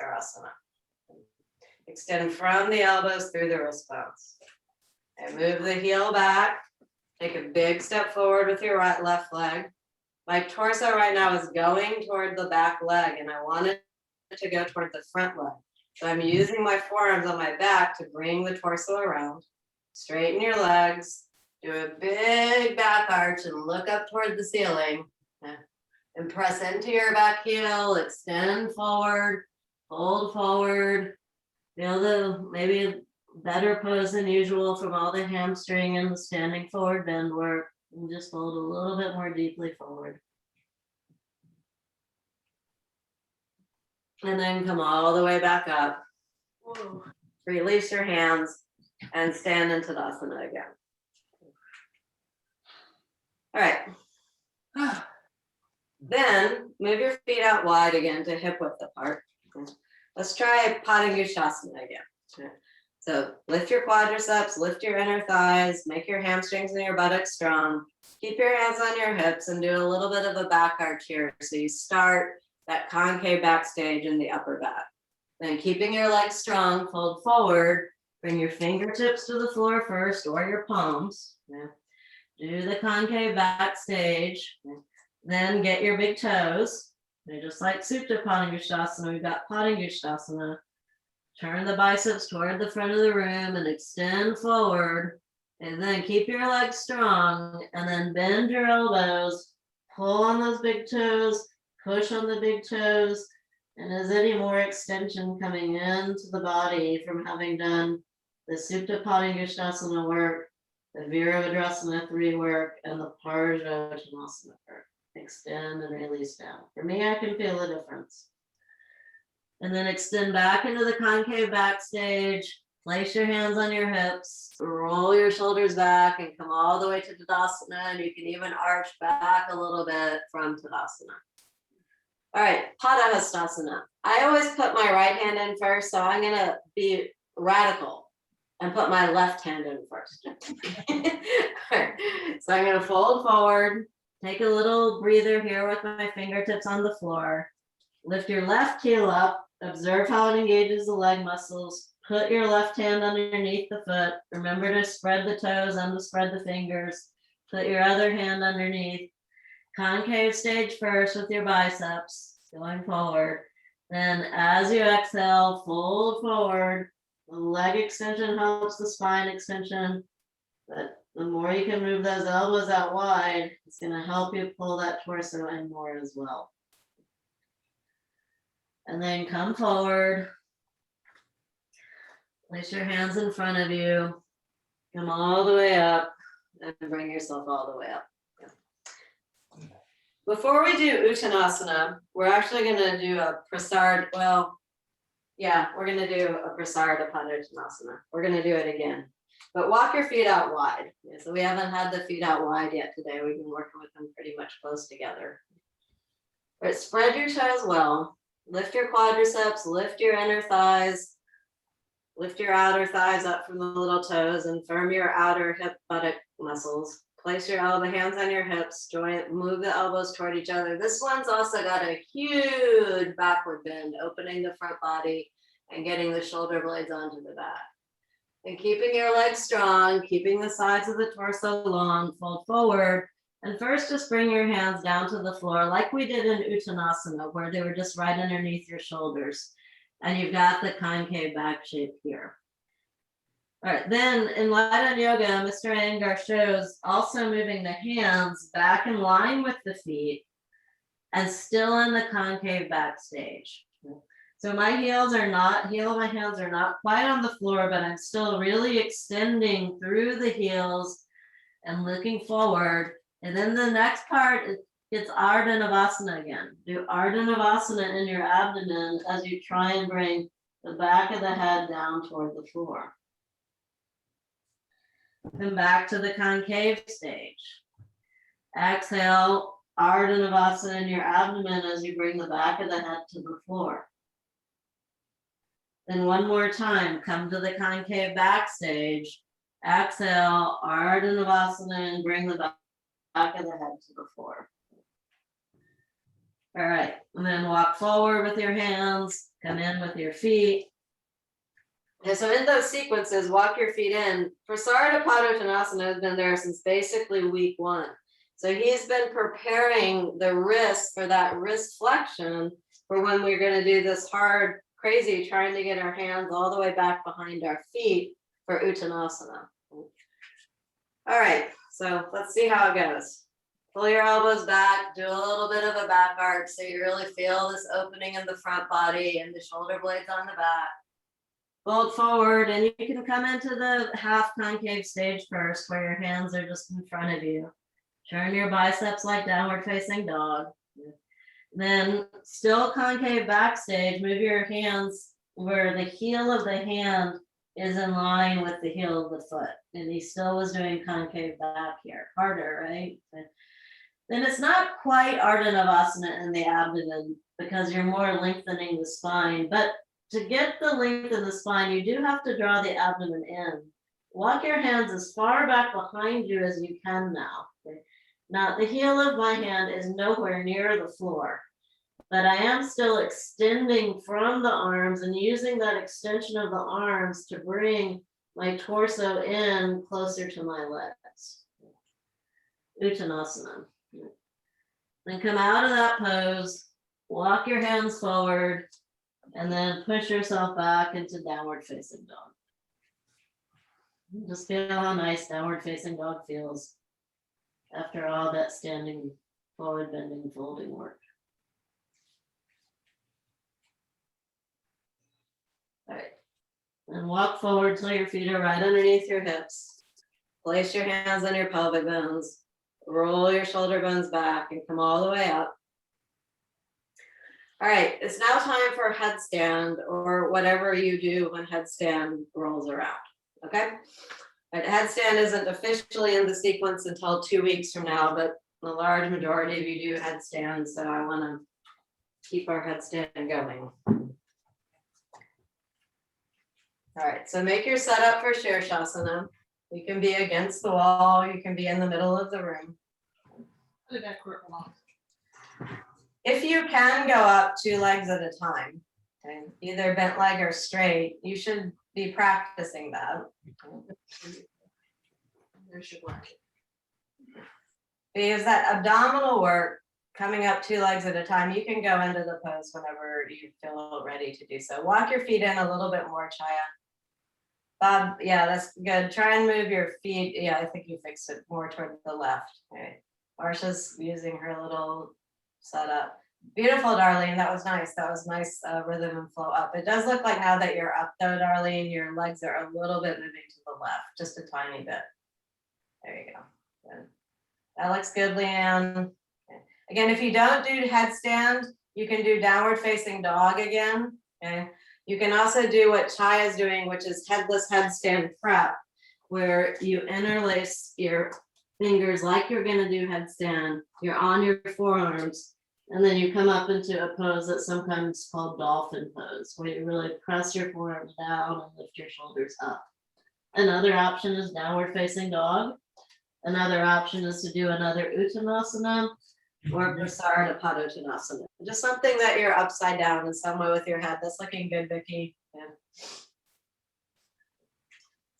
Extend from the elbows through the wrist bones. And move the heel back. Take a big step forward with your right left leg. My torso right now is going toward the back leg, and I want it to go toward the front leg. So I'm using my forearms on my back to bring the torso around. Straighten your legs, do a big back arch and look up toward the ceiling. And press into your back heel, extend forward, fold forward. Feel the maybe better pose than usual from all the hamstring and the standing forward bend work. And just fold a little bit more deeply forward. And then come all the way back up. Whoa. Release your hands and stand in Tadasana again. All right. Then move your feet out wide again to hip width apart. Let's try Gustasana again. So lift your quadriceps, lift your inner thighs, make your hamstrings and your buttocks strong. Keep your hands on your hips and do a little bit of a back arch here. So you start that concave back stage in the upper back. Then keeping your legs strong, fold forward, bring your fingertips to the floor first or your palms. Do the concave back stage. Then get your big toes. And just like Supta Gustasana, we've got Gustasana. Turn the biceps toward the front of the room and extend forward. And then keep your legs strong and then bend your elbows, pull on those big toes, push on the big toes. And is any more extension coming into the body from having done the Supta Gustasana work, the Virasana 3 work, and the Parago Tanasana work? Extend and release down. For me, I can feel the difference. And then extend back into the concave back stage. Place your hands on your hips, roll your shoulders back and come all the way to Tadasana. And you can even arch back a little bit from Tadasana. All right, Padahastasana. I always put my right hand in first, so I'm gonna be radical. and put my left hand in first. Alright, so I'm gonna fold forward, take a little breather here with my fingertips on the floor. Lift your left heel up, observe how it engages the leg muscles. Put your left hand underneath the foot. Remember to spread the toes and to spread the fingers. Put your other hand underneath. Concave stage first with your biceps going forward. Then as you exhale, fold forward. The leg extension helps the spine extension. But the more you can move those elbows out wide, it's going to help you pull that torso in more as well. And then come forward. Place your hands in front of you. Come all the way up and bring yourself all the way up. Before we do Uttanasana, we're actually going to do a Prasarada. Well, yeah, we're going to do a Prasarada Uttanasana. We're going to do it again. But walk your feet out wide. Yeah, so we haven't had the feet out wide yet today. We've been working with them pretty much close together. But spread your toes well. Lift your quadriceps, lift your inner thighs. Lift your outer thighs up from the little toes and firm your outer hip buttock muscles. Place your hands on your hips, move the elbows toward each other. This one's also got a huge backward bend, opening the front body and getting the shoulder blades onto the back. And keeping your legs strong, keeping the sides of the torso long, fold forward. And first just bring your hands down to the floor like we did in Uttanasana, where they were just right underneath your shoulders. And you've got the concave back shape here. All right, then in Light on Yoga, Mr. Iyengar shows also moving the hands back in line with the feet and still in the concave back stage. So my heel of my hands are not quite on the floor, but I'm still really extending through the heels and looking forward. And then the next part, it's Ardha Navasana again. Do Ardha Navasana in your abdomen as you try and bring the back of the head down toward the floor. Come back to the concave stage. Exhale, Ardha Navasana in your abdomen as you bring the back of the head to the floor. Then one more time, come to the concave back stage. Exhale, Ardha Navasana and bring the back of the head to the floor. All right, and then walk forward with your hands, come in with your feet. And so in those sequences, walk your feet in. Prasarada Uttanasana has been there since basically week 1. So he's been preparing the wrist for that wrist flexion for when we're going to do this hard, crazy, trying to get our hands all the way back behind our feet for Uttanasana. All right, so let's see how it goes. Pull your elbows back, do a little bit of a back arch so you really feel this opening in the front body and the shoulder blades on the back. Fold forward, and you can come into the half concave stage first where your hands are just in front of you. Turn your biceps like downward facing dog. Then still concave back stage, move your hands where the heel of the hand is in line with the heel of the foot. And he still was doing concave back here. Harder, right? Then it's not quite Ardha Navasana in the abdomen because you're more lengthening the spine. But to get the length in the spine, you do have to draw the abdomen in. Walk your hands as far back behind you as you can now. Okay? Now, the heel of my hand is nowhere near the floor, but I am still extending from the arms and using that extension of the arms to bring my torso in closer to my legs. Uttanasana. Then come out of that pose, walk your hands forward, and then push yourself back into downward facing dog. Just feel how nice downward facing dog feels after all that standing, forward bending, folding work. All right, and walk forward till your feet are right underneath your hips. Place your hands on your pelvic bones. Roll your shoulder bones back and come all the way up. All right, it's now time for a headstand or whatever you do when headstand rolls around, okay? But headstand isn't officially in the sequence until 2 weeks from now, but the large majority of you do headstand, so I wanna keep our headstand going. All right, so make your setup for Shirshasana. You can be against the wall, you can be in the middle of the room. Put it back where it belongs. If you can go up 2 legs at a time, okay, either bent leg or straight, you should be practicing that. There's your blanket. Because that abdominal work, coming up 2 legs at a time, you can go into the pose whenever you feel ready to do so. Walk your feet in a little bit more, Chaya. Bob, yeah, that's good. Try and move your feet. Yeah, I think you fixed it more toward the left. Okay. Marsha's using her little setup. Beautiful, Darlene. That was nice. That was nice rhythm and flow up. It does look like now that you're up though, Darlene, your legs are a little bit moving to the left, just a tiny bit. There you go. Good. That looks good, Leanne. Okay. Again, if you don't do headstand, you can do downward facing dog again. Okay. You can also do what Chaya is doing, which is headless headstand prep, where you interlace your fingers like you're going to do headstand. You're on your forearms, and then you come up into a pose that's sometimes called dolphin pose, where you really press your forearms down and lift your shoulders up. Another option is downward facing dog. Another option is to do another Uttanasana or Virasana Tanasana. Just something that you're upside down in some way with your head. That's looking good, Vicki. Yeah.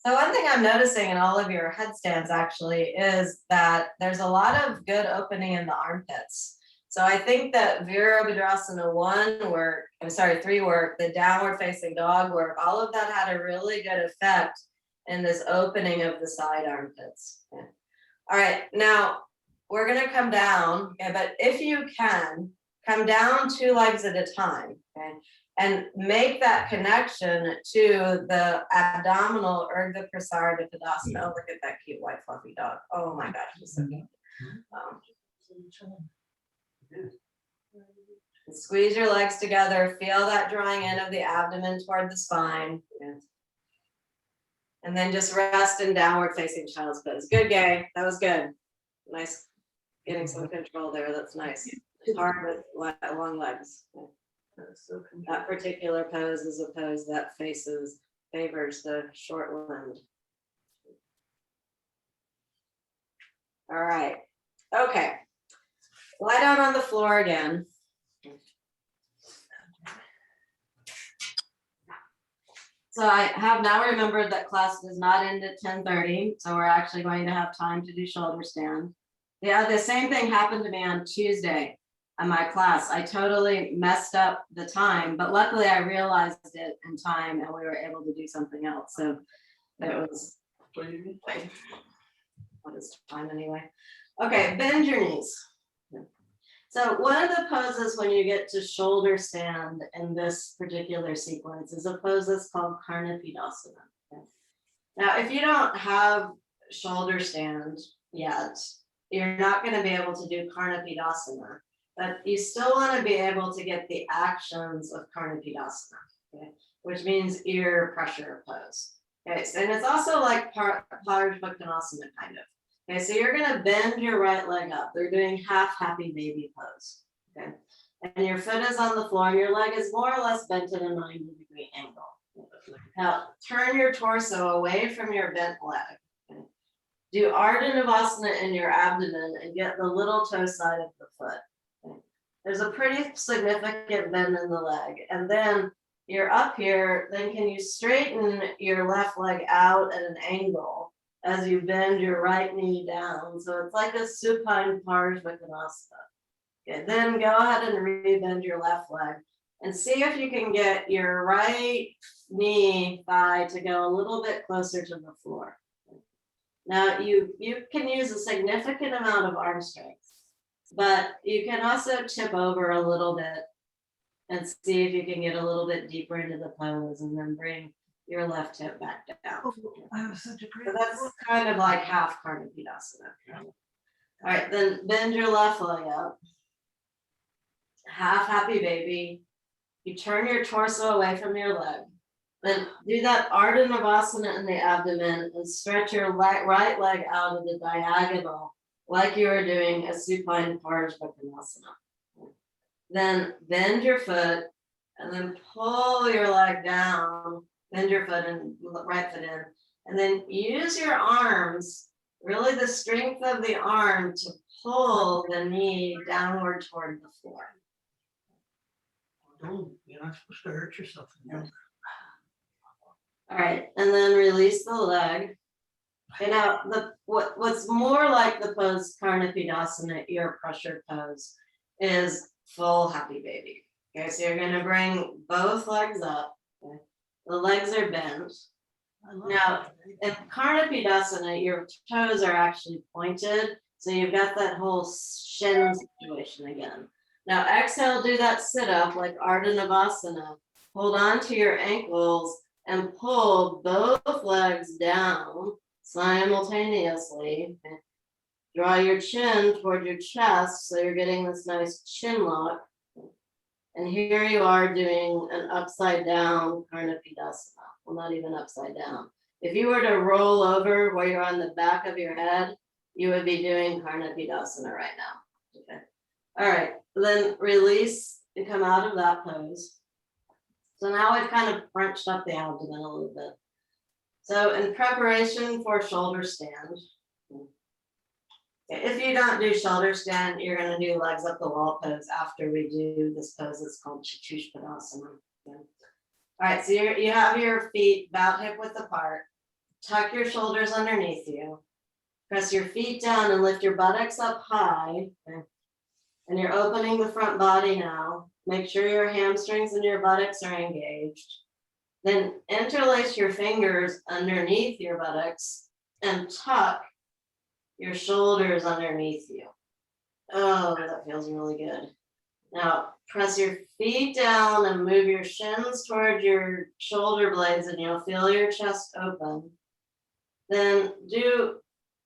So one thing I'm noticing in all of your headstands actually is that there's a lot of good opening in the armpits. So I think that Virasana 3 work, the downward facing dog work, all of that had a really good effect in this opening of the side armpits. Yeah. All right, now we're gonna come down, okay, but if you can, come down 2 legs at a time, okay, and make that connection to the abdominal Ardha Navasana. Oh, look at that cute white fluffy dog. Oh my gosh, he's so cute. Squeeze your legs together, feel that drawing in of the abdomen toward the spine. And then just rest in downward facing child's pose. Good, Gay. That was good. Nice. Getting some control there. That's nice. Hard with long legs. That particular pose is a pose that favors the short limbed. All right. Okay. Lie down on the floor again. So I have now remembered that class does not end at 10:30, so we're actually going to have time to do shoulder stand. Yeah, the same thing happened to me on Tuesday in my class. I totally messed up the time, but luckily I realized it in time and we were able to do something else. So it was, what is time anyway? Okay, bend your knees. So one of the poses when you get to shoulder stand in this particular sequence is a pose that's called Karnipidosima. Now, if you don't have shoulder stand yet, you're not going to be able to do Karnapidasana, but you still want to be able to get the actions of Karnapidasana, okay? Which means ear pressure pose. Okay, so, and it's also like Parago Tanasana kind of. Okay, so you're going to bend your right leg up. They're doing half happy baby pose. Okay, and your foot is on the floor and your leg is more or less bent at a 90-degree angle. Now turn your torso away from your bent leg. Okay. Do Ardha Navasana in your abdomen and get the little toe side of the foot. Okay. There's a pretty significant bend in the leg. And then you're up here, then can you straighten your left leg out at an angle as you bend your right knee down. So it's like a supine Uttanasana. Okay, then go ahead and re-bend your left leg and see if you can get your right knee thigh to go a little bit closer to the floor. Now you can use a significant amount of arm strength, but you can also tip over a little bit and see if you can get a little bit deeper into the pose and then bring your left hip back down. Such a great. So that's kind of like half Karnapidasana. All right, then bend your left leg up. Half happy baby. You turn your torso away from your leg. Then do that Ardha Navasana in the abdomen and stretch your right leg out of the diagonal like you are doing a supine Uttanasana. Then bend your foot and then pull your leg down. bend your foot and right foot in. And then use your arms, really the strength of the arm to pull the knee downward toward the floor. Don't, you're not supposed to hurt yourself. All right, and then release the leg. Okay, now what's more like the pose Karnapidasana, ear pressure pose, is full happy baby. Okay, so you're gonna bring both legs up. Okay? The legs are bent. Now, in Karnapidasana, your toes are actually pointed, so you've got that whole shin situation again. Now exhale, do that sit up like Ardha Navasana. Hold on to your ankles and pull both legs down simultaneously. Okay. Draw your chin toward your chest so you're getting this nice chin lock. And here you are doing an upside down Karnapidasana. Well, not even upside down. If you were to roll over where you're on the back of your head, you would be doing Karnapidasana right now. Okay. All right, then release and come out of that pose. So now we've kind of crunched up the abdomen a little bit. So in preparation for shoulder stand, if you don't do shoulder stand, you're going to do legs up the wall pose after we do this pose. It's called Padasana. Okay. All right, so you have your feet about hip width apart. Tuck your shoulders underneath you. Press your feet down and lift your buttocks up high. Okay. And you're opening the front body now. Make sure your hamstrings and your buttocks are engaged. Then interlace your fingers underneath your buttocks and tuck your shoulders underneath you. Oh, that feels really good. Now press your feet down and move your shins toward your shoulder blades and you'll feel your chest open. Then do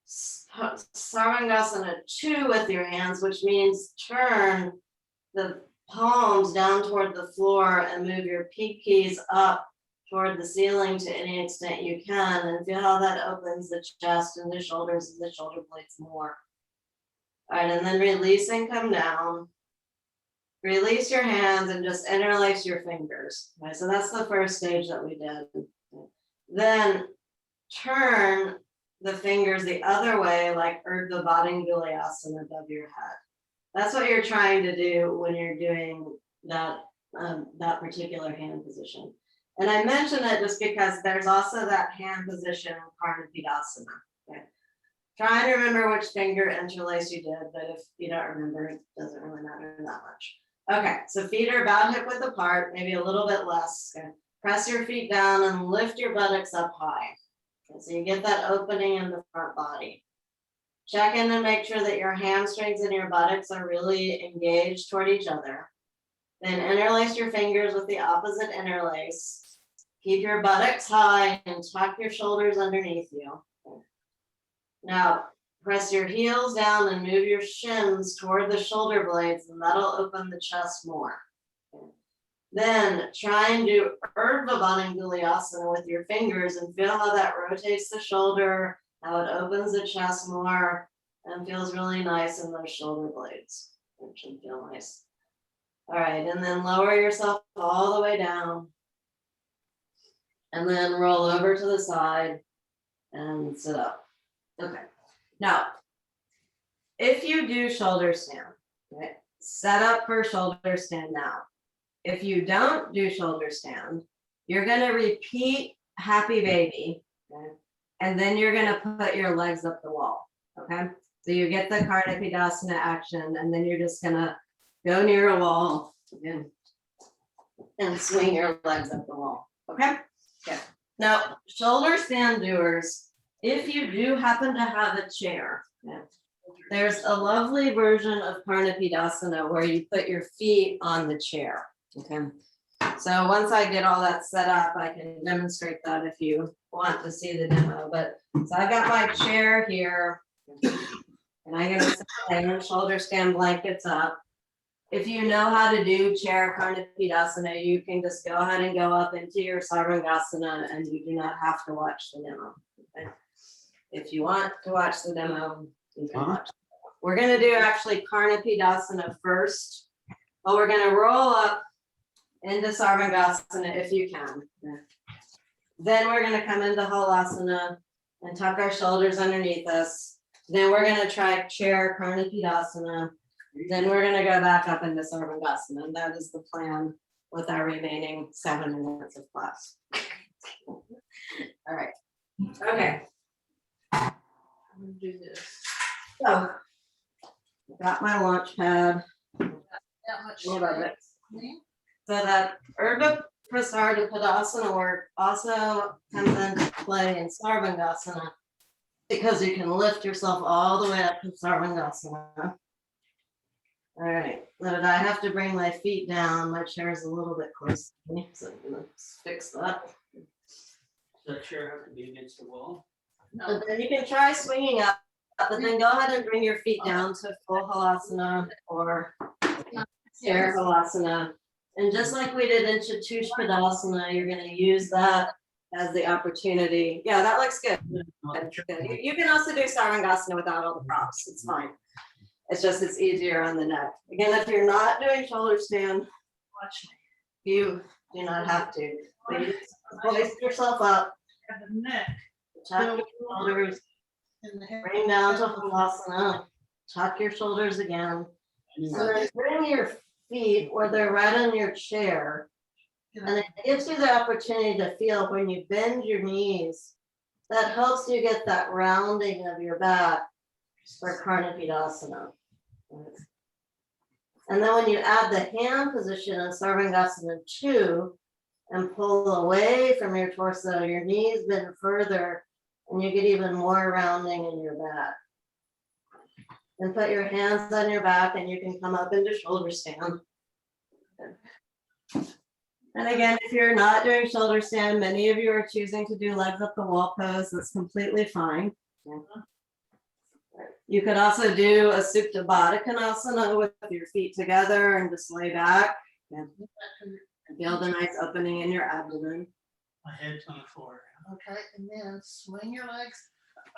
Sarvangasana 2 with your hands, which means turn the palms down toward the floor and move your pinkies up toward the ceiling to any extent you can, and feel how that opens the chest and the shoulders and the shoulder blades more. All right, and then release and come down. Release your hands and just interlace your fingers. Okay, so that's the first stage that we did. Then turn the fingers the other way, like Ardha Navasana above your head. That's what you're trying to do when you're doing that particular hand position. And I mention it just because there's also that hand position in Karnapidosima. Okay. Try and remember which finger interlace you did, but if you don't remember, it doesn't really matter that much. Okay, so feet are about hip width apart, maybe a little bit less. Okay. Press your feet down and lift your buttocks up high. Okay, so you get that opening in the front body. Check in and make sure that your hamstrings and your buttocks are really engaged toward each other. Then interlace your fingers with the opposite interlace. Keep your buttocks high and tuck your shoulders underneath you. Now, press your heels down and move your shins toward the shoulder blades, and that'll open the chest more. Then try and do Ardha Navasana with your fingers and feel how that rotates the shoulder, how it opens the chest more, and feels really nice in those shoulder blades. It should feel nice. All right, and then lower yourself all the way down. And then roll over to the side and sit up. Okay. Now, if you do shoulder stand, okay, set up for shoulder stand now. If you don't do shoulder stand, you're going to repeat happy baby, okay? And then you're going to put your legs up the wall, okay? So you get the Karnipidosima action, and then you're just going to go near a wall and swing your legs up the wall, okay? Okay. Now, shoulder stand doers, if you do happen to have a chair, okay, there's a lovely version of Karnapidasana where you put your feet on the chair, okay? So once I get all that set up, I can demonstrate that if you want to see the demo. But so I've got my chair here, and I'm going to set my shoulder stand blankets up. If you know how to do chair Karnapidasana, you can just go ahead and go up into your Sarvangasana, and you do not have to watch the demo. Okay? If you want to watch the demo, you can watch. We're going to do actually Karnapidasana first, but we're going to roll up into Sarvangasana if you can. Then we're gonna come into Halasana and tuck our shoulders underneath us. Then we're gonna try chair Karnipidosana. Then we're gonna go back up into Sarvangasana, and that is the plan with our remaining 7 minutes of class. All right, okay. I'm gonna do this. So, got my launch pad. That much. I love it. So that Ardha Navasana work also comes into play in Sarvangasana because you can lift yourself all the way up to Sarvangasana. All right, but I have to bring my feet down. My chair is a little bit close to me, so I'm gonna fix that. Does that chair have to be against the wall? But then you can try swinging up, but then go ahead and bring your feet down to full Halasana or chair Halasana. And just like we did in Uttanasana, you're gonna use that as the opportunity. Yeah, that looks good. Good. You can also do Sarvangasana without all the props. It's fine. It's just, it's easier on the neck. Again, if you're not doing shoulder stand, Watch me. you do not have to. But you just hoist yourself up, Have the neck tuck your shoulders, and the head. bring down to Halasana, tuck your shoulders again. And then bring your feet where they're right on your chair. And it gives you the opportunity to feel when you bend your knees, that helps you get that rounding of your back for Karnapidasana. And then when you add the hand position in Sarvangasana 2 and pull away from your torso, your knees bend further and you get even more rounding in your back. And put your hands on your back and you can come up into shoulder stand. And again, if you're not doing shoulder stand, many of you are choosing to do legs up the wall pose. That's completely fine. You could also do a Supta Baddha Konasana with your feet together and just lay back and feel the nice opening in your abdomen. My head's on the floor. Okay, and then swing your legs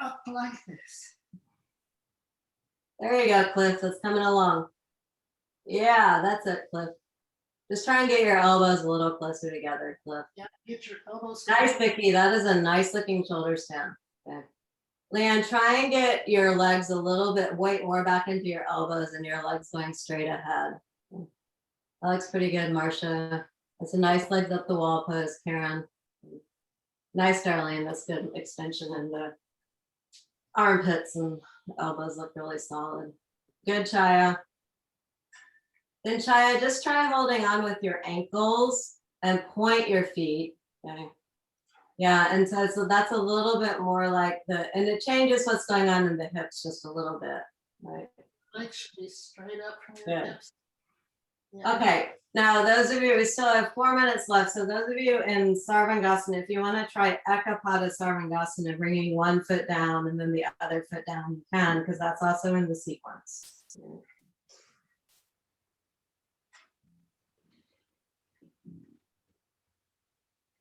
up like this. There you go, Cliff. That's coming along. Yeah, that's it, Cliff. Just try and get your elbows a little closer together, Cliff. Yeah, get your elbows. Nice, Vicky. That is a nice looking shoulder stand. Okay. Leanne, try and get your legs a little bit, weight more back into your elbows and your legs going straight ahead. That looks pretty good, Marcia. That's a nice legs up the wall pose, Karen. Nice, Darlene. That's good extension in the armpits and elbows look really solid. Good, Chaya. Then Chaya, just try holding on with your ankles and point your feet. Okay. Yeah, and so that's a little bit more like and it changes what's going on in the hips just a little bit, right? Legs should be straight up from your Good. hips. Yeah. Okay, now those of you, we still have 4 minutes left. So those of you in Sarvangasana, if you want to try Ekapada Sarvangasana, bringing one foot down and then the other foot down, you can, because that's also in the sequence.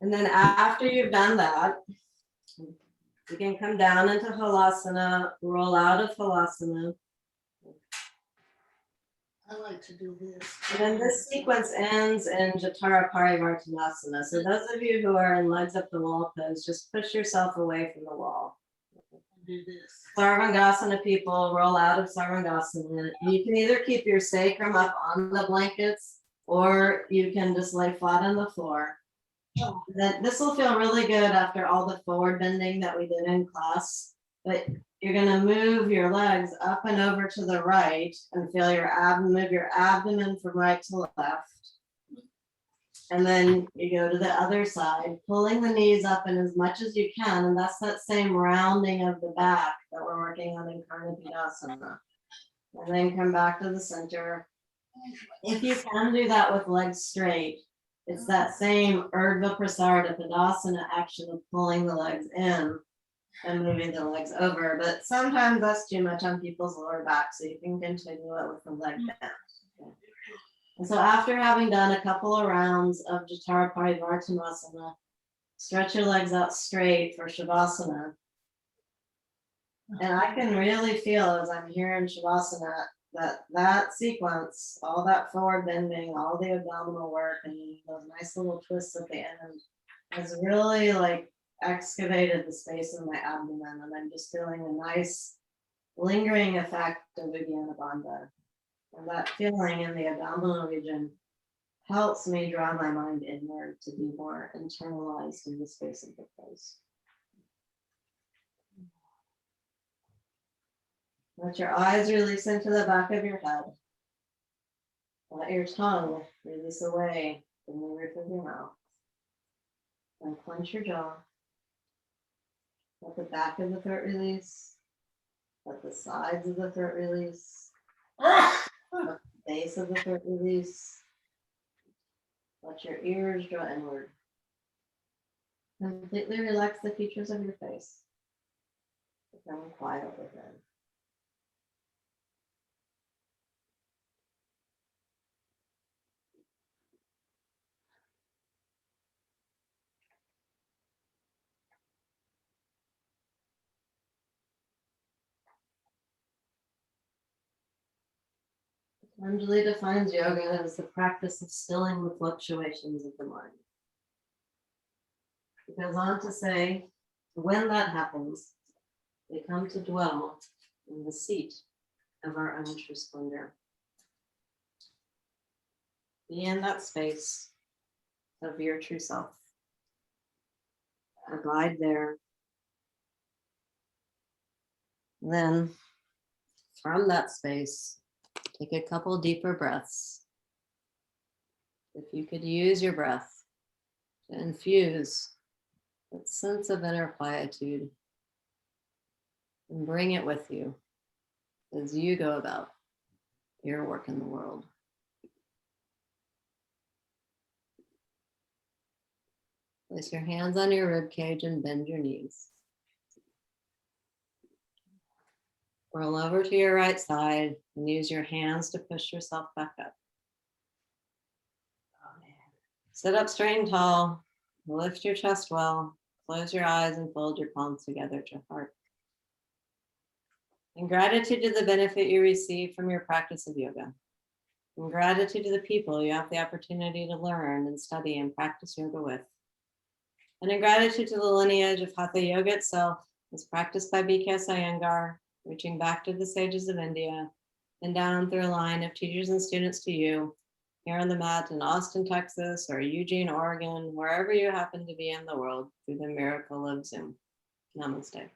And then after you've done that, you can come down into Halasana, roll out of Halasana. I like to do this. And then this sequence ends in Jatara Parivartanasana. So those of you who are in legs up the wall pose, just push yourself away from the wall. Do this. Sarvangasana people, roll out of Sarvangasana. You can either keep your sacrum up on the blankets or you can just lay flat on the floor. Then this will feel really good after all the forward bending that we did in class. But you're gonna move your legs up and over to the right and feel your abdomen, move your abdomen from right to left. And then you go to the other side, pulling the knees up in as much as you can. And that's that same rounding of the back that we're working on in Karnapidasana. And then come back to the center. If you can do that with legs straight, it's that same Ardha Prasarada Tadasana action of pulling the legs in and moving the legs over. But sometimes that's too much on people's lower back, so you can continue it with the leg bend. Okay. And so after having done a couple of rounds of Jatara Parivartanasana, stretch your legs out straight for Shavasana. And I can really feel as I'm here in Shavasana that sequence, all that forward bending, all the abdominal work, and those nice little twists at the end has really like excavated the space in my abdomen, and I'm just feeling a nice lingering effect of Binabhasana. And that feeling in the abdominal region helps me draw my mind inward to be more internalized in the space of the face. Let your eyes release into the back of your head. Let your tongue release away from the roof of your mouth. And clench your jaw. Let the back of the throat release. Let the sides of the throat release. Let the base of the throat release. Let your ears draw inward. Completely relax the features of your face. Become quiet within. Patanjali defines yoga as the practice of stilling the fluctuations of the mind. He goes on to say, when that happens, we come to dwell in the seat of our own true splendor. Be in that space of your true self. Abide there. Then, from that space, take a couple deeper breaths. If you could use your breath to infuse that sense of inner quietude and bring it with you as you go about your work in the world. Place your hands on your rib cage and bend your knees. Roll over to your right side and use your hands to push yourself back up. Sit up straight and tall. Lift your chest well. Close your eyes and fold your palms together to heart. In gratitude to the benefit you receive from your practice of yoga. In gratitude to the people you have the opportunity to learn and study and practice yoga with. And in gratitude to the lineage of Hatha Yoga itself, as practiced by BKS Iyengar, reaching back to the sages of India, and down through a line of teachers and students to you, here on the mat in Austin, Texas, or Eugene, Oregon, wherever you happen to be in the world, through the miracle of Zoom. Namaste.